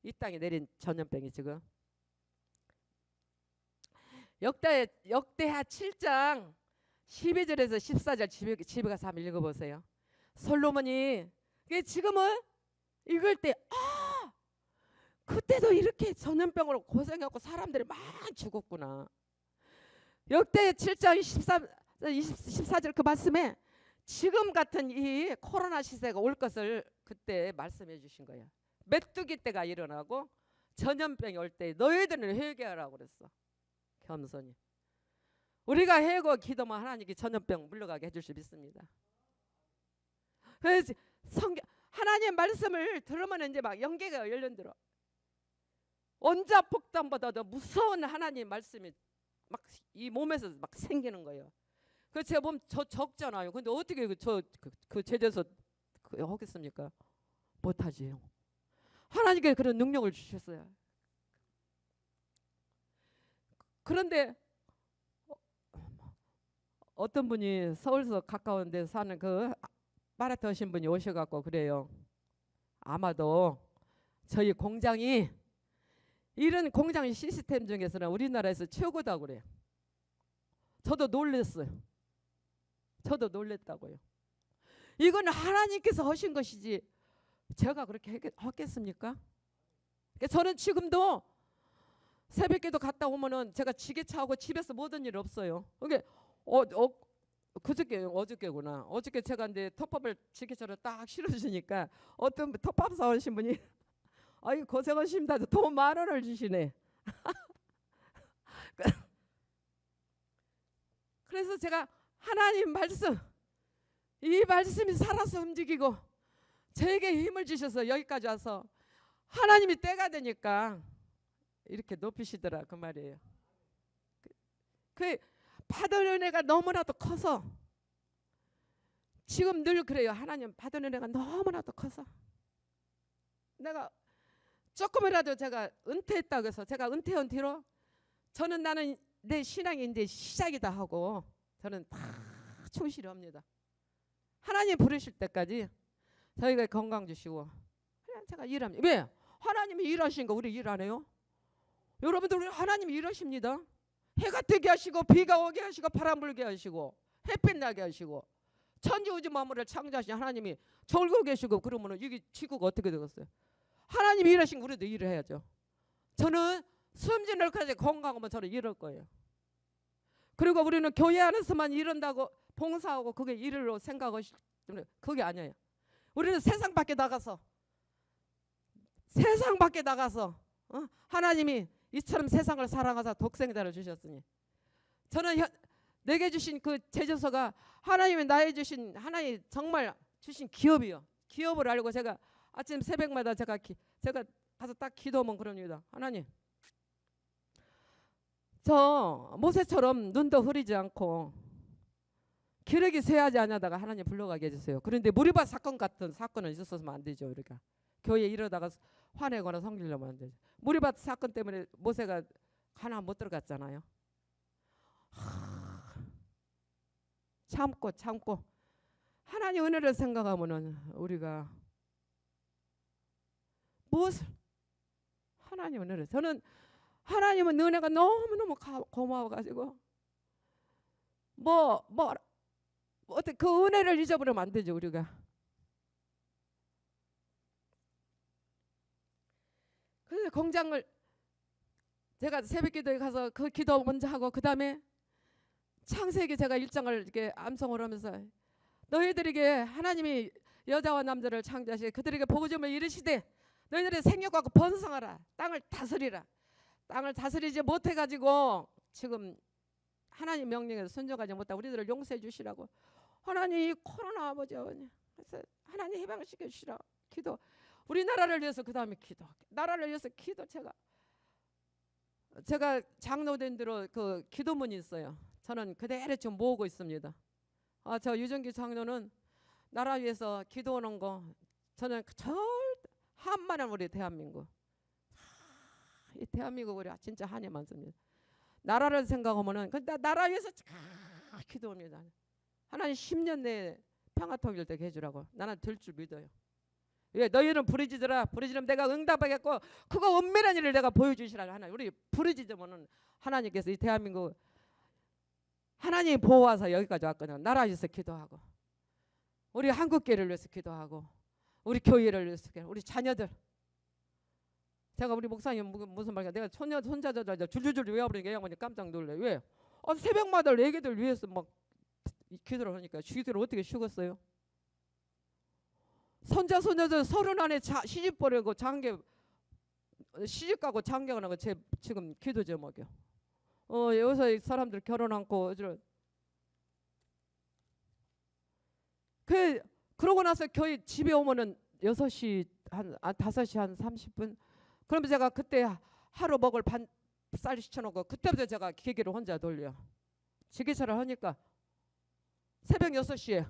이 땅에 내린 전염병이 지금 역대하 7장 12절에서 14절 집에 가서 한번 읽어보세요. 솔로몬이 지금은 읽을 때 그때도 이렇게 전염병으로 고생하고 사람들이 많이 죽었구나. 역대 7장 14절 그 말씀에 지금 같은 이 코로나 시대가 올 것을 그때 말씀해 주신 거예요. 메뚜기 때가 일어나고 전염병이 올 때 너희들은 회개하라고 그랬어. 겸손히. 우리가 회개하고 기도만 하나님께 전염병 물러가게 해줄 수 있습니다. 그래서 하나님의 말씀을 들으면 이제 막 영계가 열린들어. 원자 폭탄보다도 무서운 하나님의 말씀이 막 이 몸에서 막 생기는 거예요. 그 제가 보면 저 적잖아요. 근데 어떻게 그 제자서 하겠습니까? 못하지요. 하나님께 그런 능력을 주셨어요. 그런데 어떤 분이 서울서 가까운 데 사는 그 마라톤 하신 분이 오셔갖고 그래요. 아마도 저희 공장이 이런 공장 시스템 중에서는 우리나라에서 최고다 그래요. 저도 놀랐어요. 저도 놀랬다고요. 이건 하나님께서 하신 것이지 제가 그렇게 하겠습니까? 저는 지금도 새벽에도 갔다 오면은 제가 지게차하고 집에서 모든 일 없어요. 그게 어저께구나. 어저께 제가 이제 톱밥을 지게차로 딱 실어주니까 어떤 톱밥 사오신 분이 아이 고생하십니다. 돈 10,000원을 주시네. 그래서 제가 하나님 말씀, 이 말씀이 살아서 움직이고 저에게 힘을 주셔서 여기까지 와서 하나님이 때가 되니까 이렇게 높이시더라 그 말이에요. 그 받은 은혜가 너무나도 커서 지금 늘 그래요. 하나님 받은 은혜가 너무나도 커서 내가 조금이라도 제가 은퇴했다고 해서 제가 은퇴한 뒤로 나는 내 신앙이 이제 시작이다 하고 저는 다 충실히 합니다. 하나님 부르실 때까지 저희가 건강 주시고 그냥 제가 일합니다. 왜? 하나님이 일하신 거 우리 일 안 해요? 여러분들 우리 하나님이 일하십니다. 해가 뜨게 하시고 비가 오게 하시고 바람 불게 하시고 햇빛 나게 하시고 천지우주 만물을 창조하신 하나님이 졸고 계시고 그러면 이게 지구가 어떻게 되겠어요? 하나님이 일하신 거 우리도 일을 해야죠. 저는 숨지는 것까지 건강하면 저는 이럴 거예요. 그리고 우리는 교회 안에서만 이런다고 봉사하고 그게 일로 생각하시면 그게 아니에요. 우리는 세상 밖에 나가서 하나님이 이처럼 세상을 사랑하사 독생자를 주셨으니 저는 내게 주신 그 제조서가 하나님이 나에 주신 하나님 정말 주신 기업이요. 기업을 알고 제가 아침 새벽마다 제가 가서 딱 기도하면 그럽니다. 하나님 저 모세처럼 눈도 흐리지 않고 기러기 쇠하지 않다가 하나님 불러가게 해주세요. 그런데 무리바 사건 같은 사건은 있었으면 안 되죠. 우리가 교회에 이러다가 화내거나 성질내면 안 되죠. 무리바 사건 때문에 모세가 가나안 못 들어갔잖아요. 참고 하나님 은혜를 생각하면은 우리가 무엇을 하나님 은혜를 저는 하나님은 은혜가 너무너무 고마워가지고 어떻게 그 은혜를 잊어버리면 안 되죠. 우리가 그 공장을 제가 새벽기도에 가서 그 기도 먼저 하고 그 다음에 창세기 제가 1장을 이렇게 암송을 하면서 너희들에게 하나님이 여자와 남자를 창조하시고 그들에게 복음을 이르시되 너희들의 생육하고 번성하라 땅을 다스리라. 땅을 다스리지 못해가지고 지금 하나님 명령에 순종하지 못하고 우리들을 용서해 주시라고 하나님 이 코로나 아버지 그래서 하나님 해방시켜 주시라 기도 우리나라를 위해서 그 다음에 기도 나라를 위해서 기도 제가 장로된 대로 그 기도문이 있어요. 저는 그대로 지금 모으고 있습니다. 저 유정기 장로는 나라 위해서 기도하는 거 저는 한마는 우리 대한민국 이 대한민국 우리 진짜 한이 많습니다. 나라를 생각하면은 나라 위해서 기도합니다. 하나님 10년 내에 평화 통일 되게 해주라고 나는 될 줄 믿어요. 왜 너희는 부르짖으라. 부르짖으면 내가 응답하겠고 그거 은밀한 일을 내가 보여주시라. 하나님, 우리 부르짖으면은 하나님께서 이 대한민국 하나님 보호하사 여기까지 왔거든요. 나라 위해서 기도하고 우리 한국교회를 위해서 기도하고 우리 교회를 위해서 기도하고 우리 자녀들. 제가 우리 목사님 무슨 말이야? 내가 손자들 줄줄줄 외워버리니까 양반이 깜짝 놀래. 왜? 새벽마다 애기들 위해서 막 기도를 하니까 쥐들을 어떻게 죽었어요? 손자들 30 안에 시집 보내고 장계 시집 가고 장가 가는 거 제 지금 기도 제목이요. 여기서 사람들 결혼 않고 그러고 나서 교회 집에 오면은 6시 한 5시 한 30분. 그러면 제가 그때 하루 먹을 반 쌀 시켜놓고 그때부터 제가 기계를 혼자 돌려. 지게차를 하니까 새벽 6시에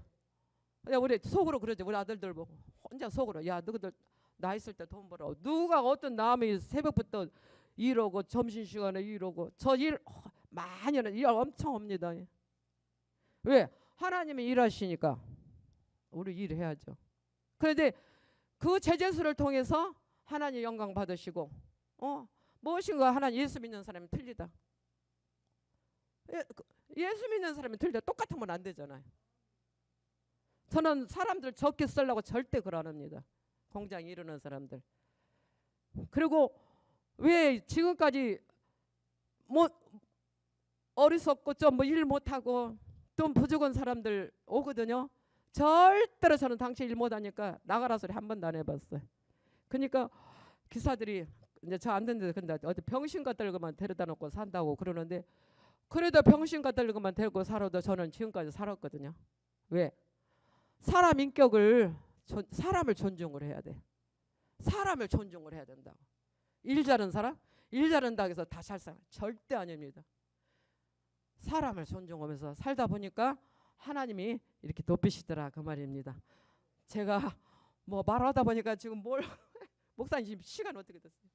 우리 속으로 그러지. 우리 아들들 보고 혼자 속으로 야 너희들 나 있을 때 돈 벌어. 누가 어떤 남이 새벽부터 일하고 점심시간에 일하고 저 일 많이 하는 일 엄청 합니다. 왜? 하나님이 일하시니까 우리 일해야죠. 그런데 그 제재수를 통해서 하나님 영광 받으시고 무엇인가 하나님 예수 믿는 사람이 틀리다. 예수 믿는 사람이 틀리다. 똑같으면 안 되잖아요. 저는 사람들 적게 쓰려고 절대 그러 안 합니다. 공장 이루는 사람들. 그리고 왜 지금까지 뭐 어리석고 좀 뭐 일 못하고 좀 부족한 사람들 오거든요. 절대로 저는 당신 일 못하니까 나가라 소리 한 번도 안 해봤어요. 그러니까 기사들이 이제 저 안 된데 근데 어디 병신 같들고만 데려다 놓고 산다고 그러는데 그래도 병신 같들고만 데리고 살아도 저는 지금까지 살았거든요. 왜? 사람 인격을 사람을 존중을 해야 돼. 사람을 존중을 해야 된다고. 일 잘하는 사람? 일 잘한다고 해서 다 잘 살아. 절대 아닙니다. 사람을 존중하면서 살다 보니까 하나님이 이렇게 높이시더라 그 말입니다. 제가 뭐 말하다 보니까 지금 목사님 지금 시간 어떻게 됐어요?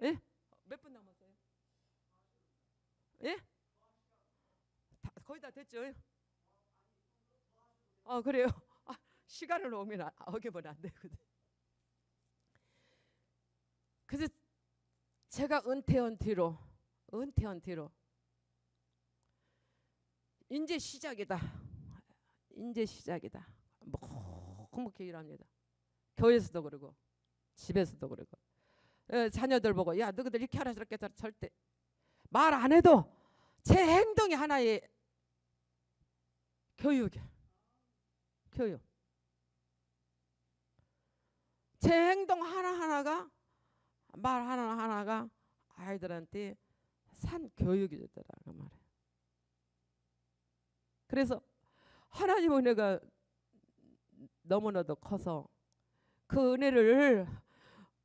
예? 몇 분 남았어요? 예? 거의 다 됐죠? 그래요? 시간을 오면 어기면 안 되거든. 그래서 제가 은퇴한 뒤로 이제 시작이다. 이제 시작이다. 묵묵히 일합니다. 교회에서도 그러고 집에서도 그러고 자녀들 보고 야 너희들 이렇게 하라 저렇게 하라 절대 말 안 해도 제 행동이 하나의 교육이야. 교육. 제 행동 하나하나가 말 하나하나가 아이들한테 산 교육이 되더라 그 말이에요. 그래서 하나님 은혜가 너무나도 커서 그 은혜를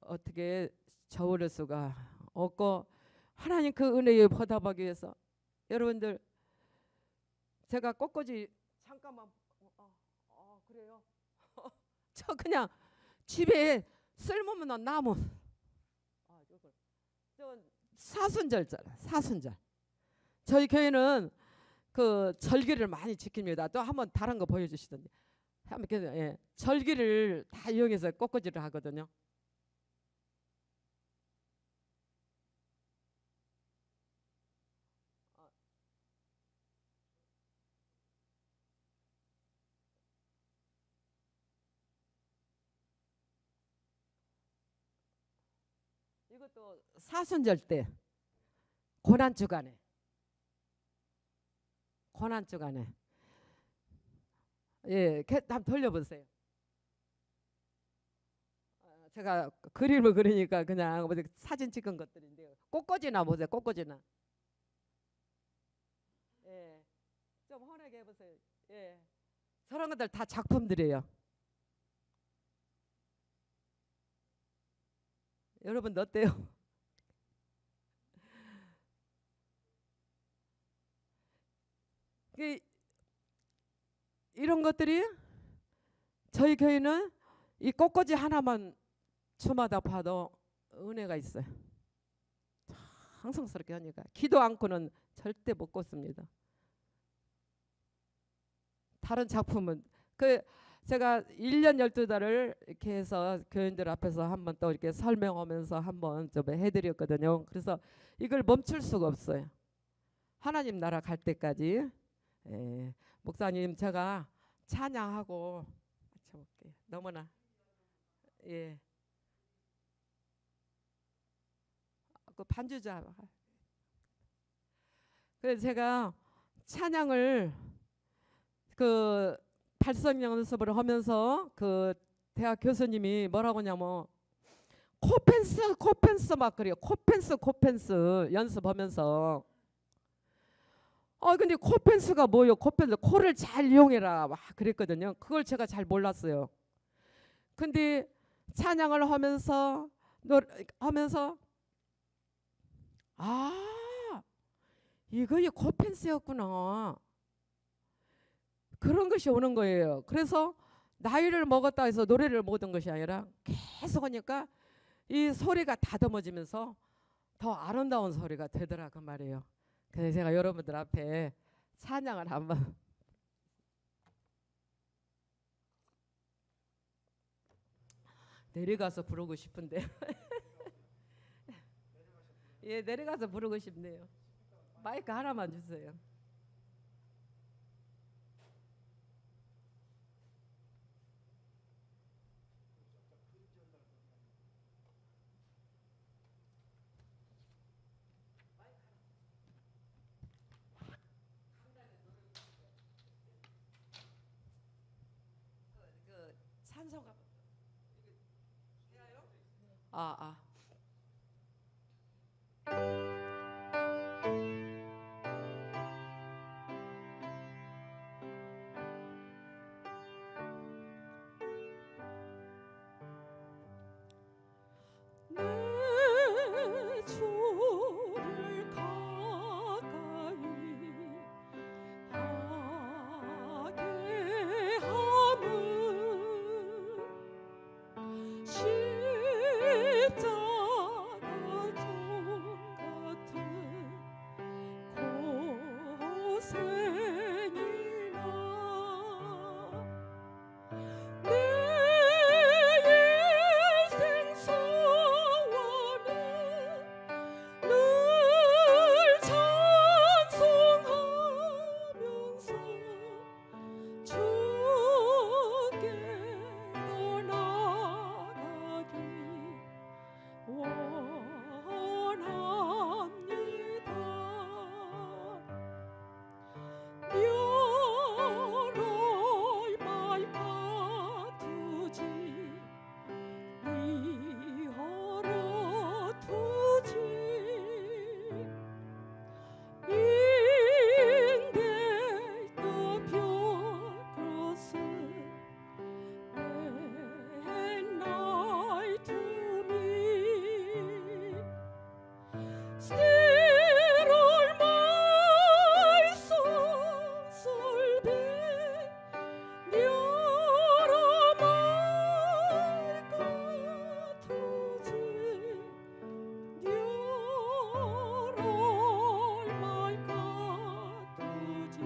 어떻게 저버릴 수가 없고 하나님 그 은혜에 보답하기 위해서 여러분들 제가 꽃꽂이 잠깐만 그래요? 저 그냥 집에 쓸모없는 나무 저 사순절잖아. 사순절 저희 교회는 그 절기를 많이 지킵니다. 또 한번 다른 거 보여주시던데 한번 예. 절기를 다 이용해서 꽃꽂이를 하거든요. 이것도 사순절 때 고난 주간에 예, 한번 돌려보세요. 제가 그림을 그리니까 그냥 사진 찍은 것들인데요. 꽃꽂이나 보세요. 꽃꽂이나. 예, 좀 환하게 해보세요. 예, 저런 것들 다 작품들이에요. 여러분 어때요? 이런 것들이 저희 교회는 이 꽃꽂이 하나만 주마다 봐도 은혜가 있어요. 항상스럽게 하니까 기도 않고는 절대 못 꽂습니다. 다른 작품은 그 제가 1년 12달을 이렇게 해서 교인들 앞에서 한번 또 이렇게 설명하면서 한번 좀 해드렸거든요. 그래서 이걸 멈출 수가 없어요. 하나님 나라 갈 때까지. 예. 목사님 제가 찬양하고 맞춰볼게요. 너무나 예. 그 반주자. 그래서 제가 찬양을 그 발성 연습을 하면서 그 대학 교수님이 뭐라고 하냐면 코펜스 막 그래요. 코펜스 연습하면서 근데 코펜스가 뭐요? 코펜스 코를 잘 이용해라 막 그랬거든요. 그걸 제가 잘 몰랐어요. 근데 찬양을 하면서 이거 코펜스였구나. 그런 것이 오는 거예요. 그래서 나이를 먹었다 해서 노래를 못 한 것이 아니라 계속 하니까 이 소리가 다듬어지면서 더 아름다운 소리가 되더라 그 말이에요. 그래서 제가 여러분들 앞에 찬양을 한번 내려가서 부르고 싶은데 예, 내려가서 부르고 싶네요. 마이크 하나만 주세요. 그 찬송가 아. 내 주를 가까이 하게 함은 십자가 종 같은 고생이나 내 일생 소원은 늘 찬송하면서 주께 더 나아가기 원합니다. 멸할 말 가두지 미하러 두지 인데 더 별것을 맨날 두미 Still my soul 설배 여러 말 같으지 여러 말 같으지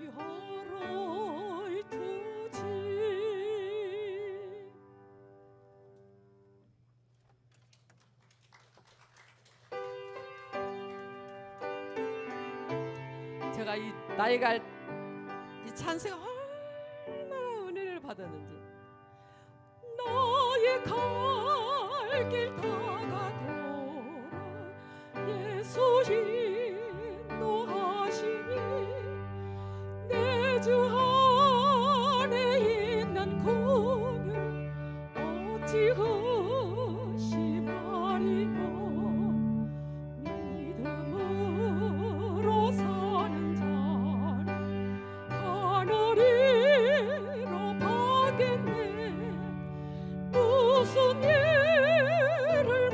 니하러 두지. 제가 이 나이가 이 찬송이 얼마나 은혜를 받았는지 나의 갈 길 다가도록 예수 인도하시니 내 주 안에 있는 공유 어찌 의심하리요. 믿음으로 사는 자는 하늘이로 받겠네. 무슨 일을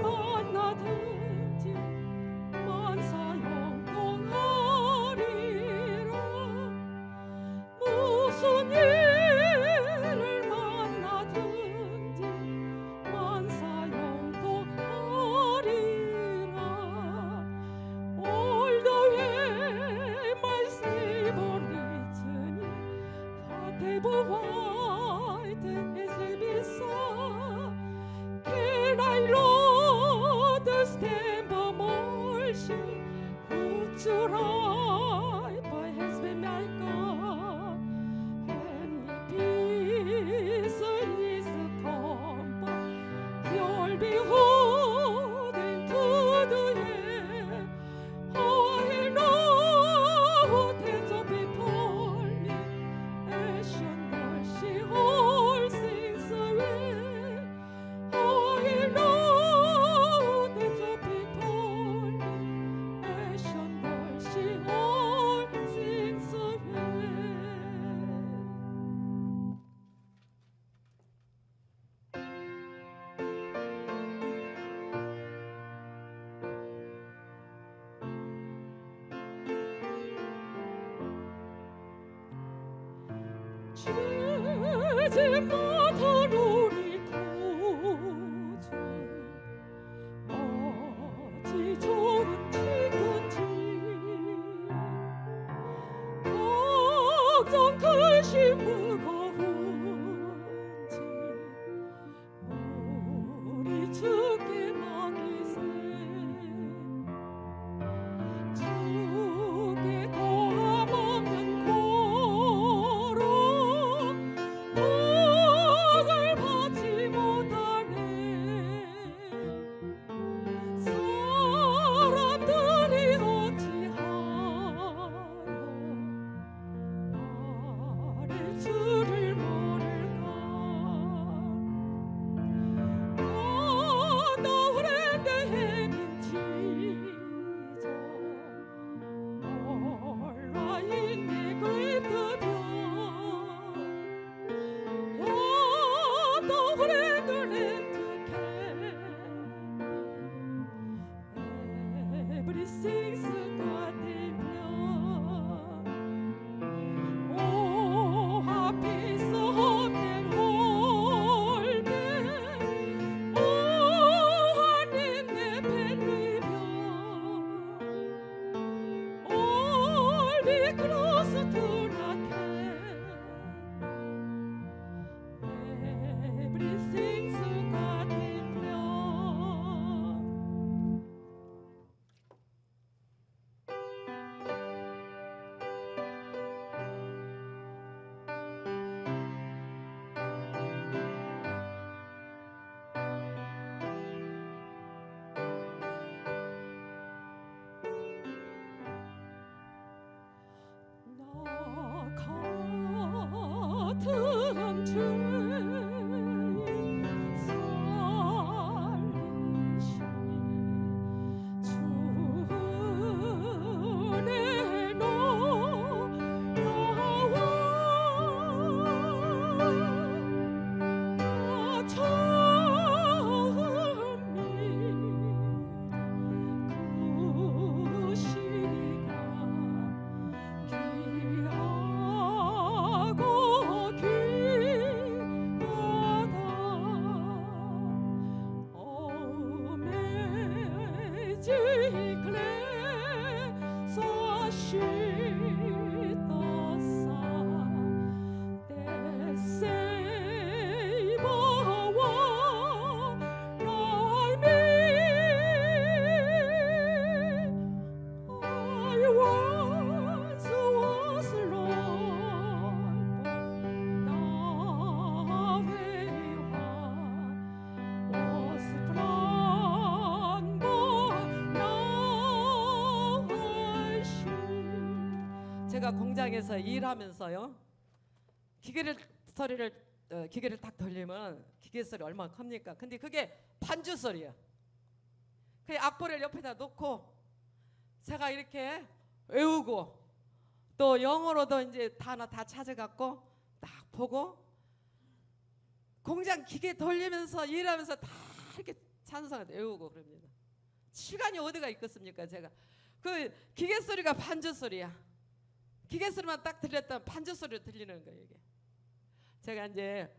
주지 못한 우리 구주 어찌 좋은 친구인지 걱정 근심 무거운지 우리 주께 맡기세 주께 고함 없는 고로 복을 받지 못하네 사람들이 어찌하여 나를 주를 모를까 너울랜드 해민 지저 온라인 네글트벼 너울랜드 랜드캐 Everything's got in blood Oh, happy so then hold Oh, 하님 내 팬이며 All be close to the cat Everything's got in blood 나 같은 죄인 살리신 주은혜 놀라워 처음이 그 시가 귀하고 귀하다 Amazing grace so sweet the sound that saved a one like me I was lost 제가 공장에서 일하면서요 기계를 딱 돌리면 기계 소리 얼마나 큽니까? 근데 그게 반주 소리야. 그 악보를 옆에다 놓고 제가 이렇게 외우고 또 영어로도 이제 단어 다 찾아갖고 딱 보고 공장 기계 돌리면서 일하면서 다 이렇게 찬송을 외우고 그럽니다. 시간이 어디가 있겠습니까? 제가 그 기계 소리가 반주 소리야. 기계 소리만 딱 들렸다면 반주 소리로 들리는 거예요 이게. 제가 이제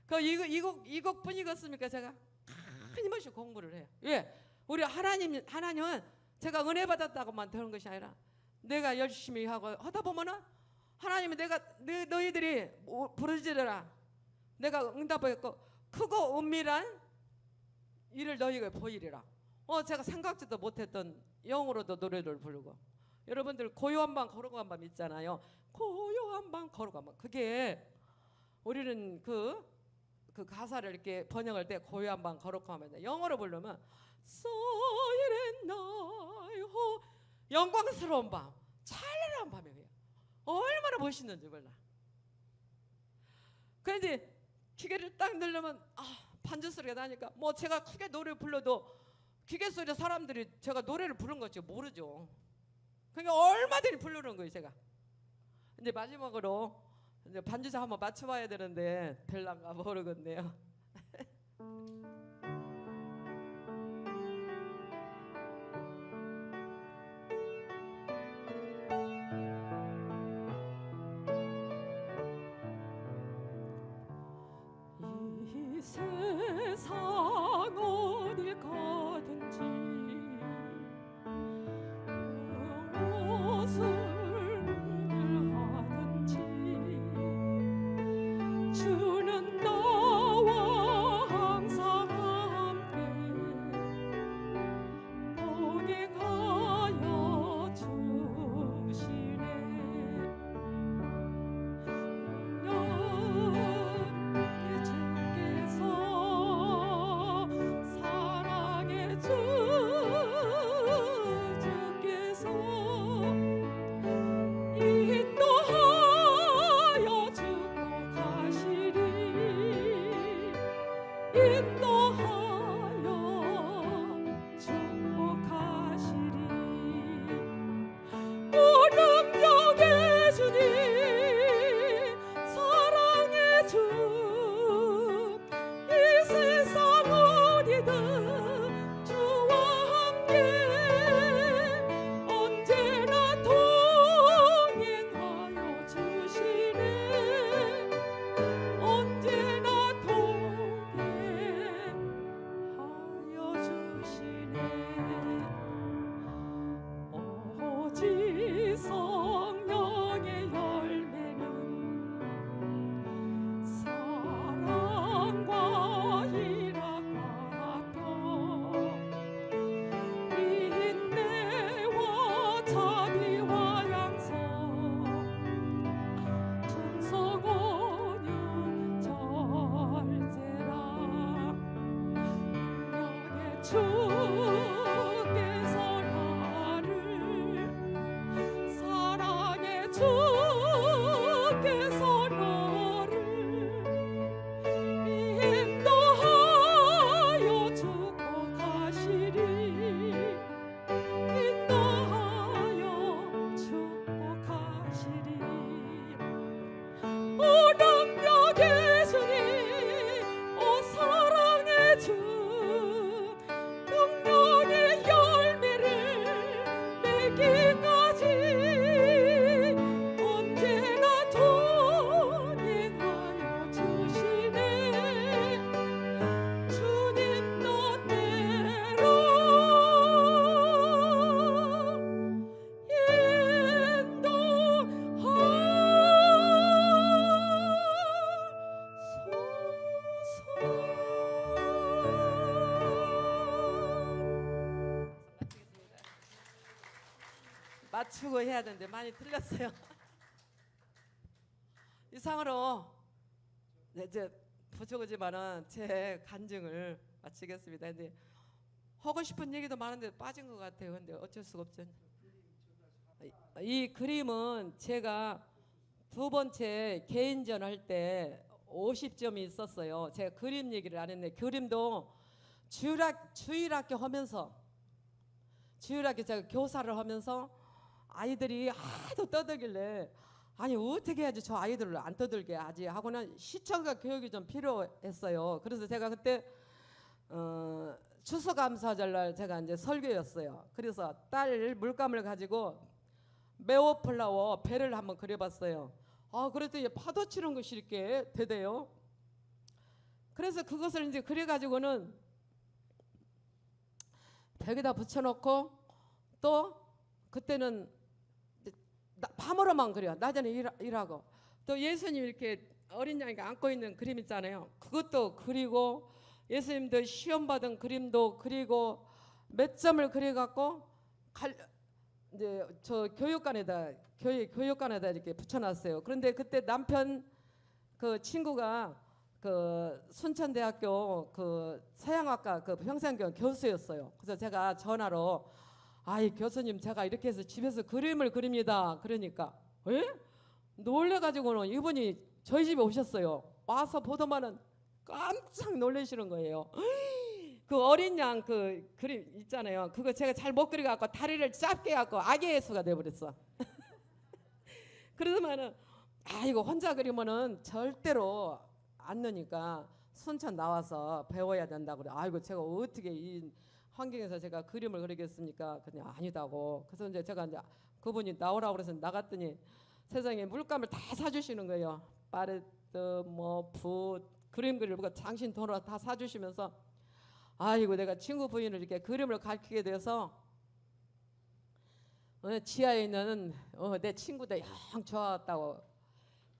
그 이 곡뿐이겠습니까? 제가 끊임없이 공부를 해요. 왜? 우리 하나님은 제가 은혜 받았다고만 되는 것이 아니라 내가 열심히 하고 하다 보면은 하나님이 너희들이 부르짖으라 내가 응답하겠고 크고 은밀한 일을 너희가 보이리라. 제가 생각지도 못했던 영어로도 노래를 부르고. 여러분들 고요한 밤 걸어간 밤 있잖아요. 고요한 밤 걸어간 밤. 그게 우리는 그 가사를 이렇게 번역할 때 고요한 밤 걸어간 밤. 영어로 부르면 Silent night, 영광스러운 밤, 찬란한 밤이에요. 얼마나 멋있는지 몰라. 그런데 기계를 딱 누르면 반주 소리가 나니까 뭐 제가 크게 노래 불러도 기계 소리 사람들이 제가 노래를 부른 건지 모르죠. 그러니까 얼마든지 부르는 거예요 제가. 이제 마지막으로 이제 반주자 한번 맞춰봐야 되는데 될란가 모르겠네요. 이 세상 어딜 가든지 무엇을 하든지 주는 나와 항상 함께 거기 가여 주시네. 성령의 열매는 사랑과 희락과 합평 인내와 자비와 양성 충성 온유 절제라. 능력의 주께서 주께서 너를 인도하여 축복하시리. 인도하여 축복하시리. 오 능력의 주님, 오 사랑의 주, 능력의 열매를 맺기까지 맞추고 해야 되는데 많이 틀렸어요. 이상으로 이제 부족하지만은 제 간증을 마치겠습니다. 근데 하고 싶은 얘기도 많은데 빠진 것 같아요. 근데 어쩔 수가 없죠. 이 그림은 제가 두 번째 개인전 할 때 50점이 있었어요. 제가 그림 얘기를 안 했네. 그림도 주일학교 하면서 주일학교 제가 교사를 하면서 아이들이 하도 떠들길래 아니 어떻게 해야지 저 아이들을 안 떠들게 하지 하고는 시청자 교육이 좀 필요했어요. 그래서 제가 그때 추수감사절날 제가 이제 설교였어요. 그래서 딸 물감을 가지고 메오플라워 배를 한번 그려봤어요. 그랬더니 파도 치는 것이 이렇게 되대요. 그래서 그것을 이제 그려가지고는 벽에다 붙여놓고 또 그때는 밤으로만 그려. 낮에는 일하고 또 예수님 이렇게 어린 양이가 안고 있는 그림 있잖아요. 그것도 그리고 예수님도 시험 받은 그림도 그리고 몇 점을 그려갖고 이제 저 교육관에다 이렇게 붙여놨어요. 그런데 그때 남편 그 친구가 그 순천대학교 그 서양학과 그 평생교 교수였어요. 그래서 제가 전화로 아이 교수님 제가 이렇게 해서 집에서 그림을 그립니다. 그러니까 에? 놀래가지고는 이분이 저희 집에 오셨어요. 와서 보더만은 깜짝 놀라시는 거예요. 그 어린 양 그 그림 있잖아요. 그거 제가 잘 못 그려갖고 다리를 짧게 갖고 아기 예수가 돼버렸어. 그러더만은 아 이거 혼자 그리면은 절대로 안 느니까 순천 나와서 배워야 된다고 그래. 아이고 제가 어떻게 이 환경에서 제가 그림을 그리겠습니까? 그냥 아니다고. 그래서 이제 제가 이제 그분이 나오라고 그래서 나갔더니 세상에 물감을 다 사주시는 거예요. 파레트 뭐붓 그림 그릴 거 당신 돈으로 다 사주시면서 아이고 내가 친구 부인을 이렇게 그림을 가르치게 돼서 지하에 있는 내 친구들 영 좋았다고.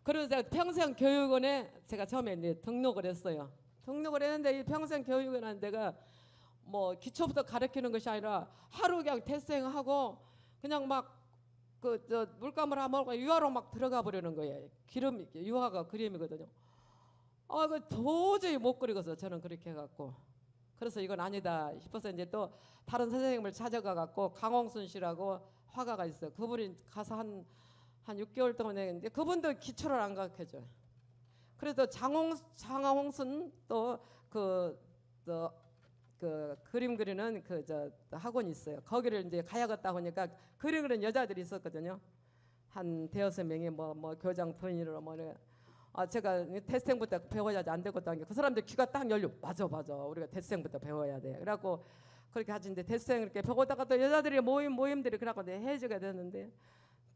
그래서 제가 평생교육원에 제가 처음에 이제 등록을 했어요. 등록을 했는데 이 평생교육원이라는 데가 뭐 기초부터 가르치는 것이 아니라 하루 그냥 대생하고 그냥 막 그 저 물감을 하면 유화로 막 들어가 버리는 거예요. 기름 유화가 그림이거든요. 그 도저히 못 그리겠어. 저는 그렇게 해갖고. 그래서 이건 아니다 싶어서 이제 또 다른 선생님을 찾아가 갖고 강홍순 씨라고 화가가 있어요. 그분이 가서 한 6개월 동안 했는데 그분도 기초를 안 가르쳐줘요. 그래서 장홍순 또 그 그림 그리는 그 저 학원이 있어요. 거기를 이제 가야겠다 하니까 그림 그리는 여자들이 있었거든요. 한 대여섯 명이 뭐 교장 부인으로 뭐 제가 대생부터 배워야지 안 되겠다 하니까 그 사람들 귀가 딱 열려. 맞아 우리가 대생부터 배워야 돼. 그래갖고 그렇게 하는데 대생 이렇게 배우다가 또 여자들이 모임들이 그래갖고 해지가 됐는데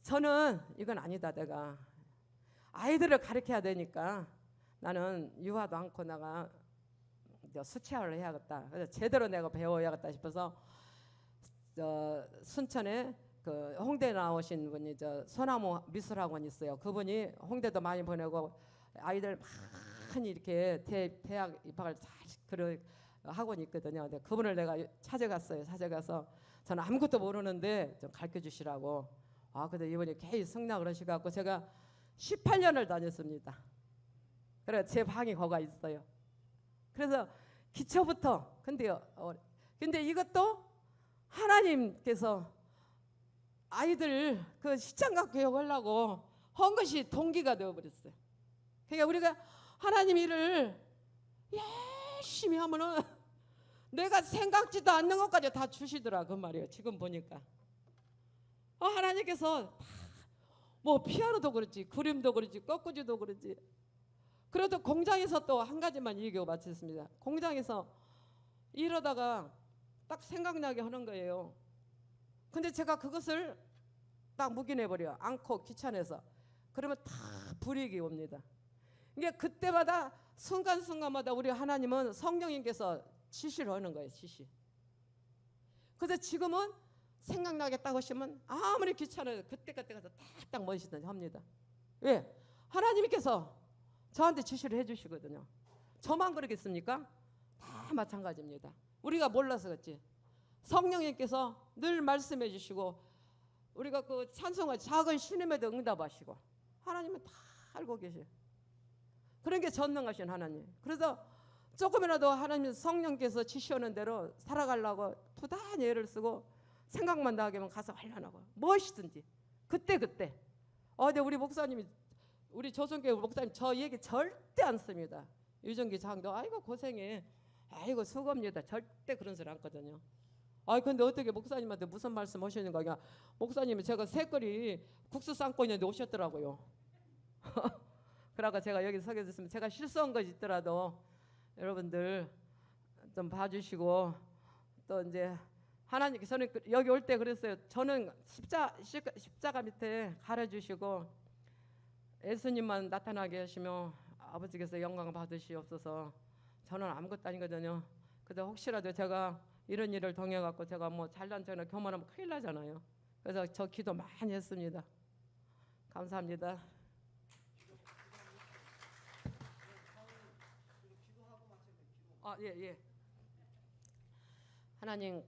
저는 이건 아니다. 내가 아이들을 가르쳐야 되니까 나는 유아도 않고 내가 수채화를 해야겠다. 그래서 제대로 내가 배워야겠다 싶어서 순천에 그 홍대 나오신 분이 소나무 미술학원 있어요. 그분이 홍대도 많이 보내고 아이들 많이 이렇게 대학 입학을 잘 그런 학원이 있거든요. 근데 그분을 내가 찾아갔어요. 찾아가서 저는 아무것도 모르는데 좀 가르쳐 주시라고. 근데 이분이 계속 승낙을 하시갖고 제가 18년을 다녔습니다. 그래 제 방이 거가 있어요. 그래서 기초부터 근데 이것도 하나님께서 아이들 그 시창각 교육하려고 한 것이 동기가 되어버렸어요. 그러니까 우리가 하나님 일을 열심히 하면은 내가 생각지도 않는 것까지 다 주시더라 그 말이에요. 지금 보니까 하나님께서 뭐 피아노도 그렇지 그림도 그렇지 꺾꾸지도 그렇지. 그래도 공장에서 또 한 가지만 얘기하고 마치겠습니다. 공장에서 이러다가 딱 생각나게 하는 거예요. 근데 제가 그것을 딱 묵인해버려. 않고 귀찮아서. 그러면 다 불이익이 옵니다. 이게 그때마다 순간순간마다 우리 하나님은 성령님께서 지시를 하는 거예요. 지시. 그래서 지금은 생각나겠다고 하시면 아무리 귀찮아요. 그때 가서 딱 멋있든지 합니다. 왜? 하나님께서 저한테 지시를 해주시거든요. 저만 그러겠습니까? 다 마찬가지입니다. 우리가 몰라서 그렇지. 성령님께서 늘 말씀해 주시고 우리가 그 찬송의 작은 신임에도 응답하시고 하나님은 다 알고 계셔요. 그런 게 전능하신 하나님. 그래서 조금이라도 하나님 성령께서 지시하는 대로 살아가려고 부단히 애를 쓰고 생각만 나게 하면 가서 하려고 무엇이든지 그때 근데 우리 목사님이 우리 조선교회 목사님 저 얘기 절대 안 씁니다. 유정기 장도 아이고 고생해 아이고 수고합니다. 절대 그런 소리 안 하거든요. 근데 어떻게 목사님한테 무슨 말씀 하시는 거냐. 목사님이 제가 새거리 국수 삶고 있는데 오셨더라고요. 그러니까 제가 여기 서게 됐으면 제가 실수한 거 있더라도 여러분들 좀 봐주시고 또 이제 하나님께 저는 여기 올 때 그랬어요. 저는 십자가 밑에 가려주시고 예수님만 나타나게 하시며 아버지께서 영광 받으시옵소서. 저는 아무것도 아니거든요. 그래서 혹시라도 제가 이런 일을 통해 갖고 제가 뭐 잘난 척이나 교만하면 큰일 나잖아요. 그래서 저 기도 많이 했습니다. 감사합니다. 예. 하나님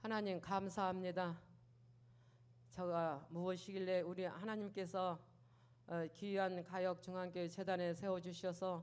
하나님 감사합니다. 저가 무엇이길래 우리 하나님께서 귀한 가역 중앙교회 재단에 세워주셔서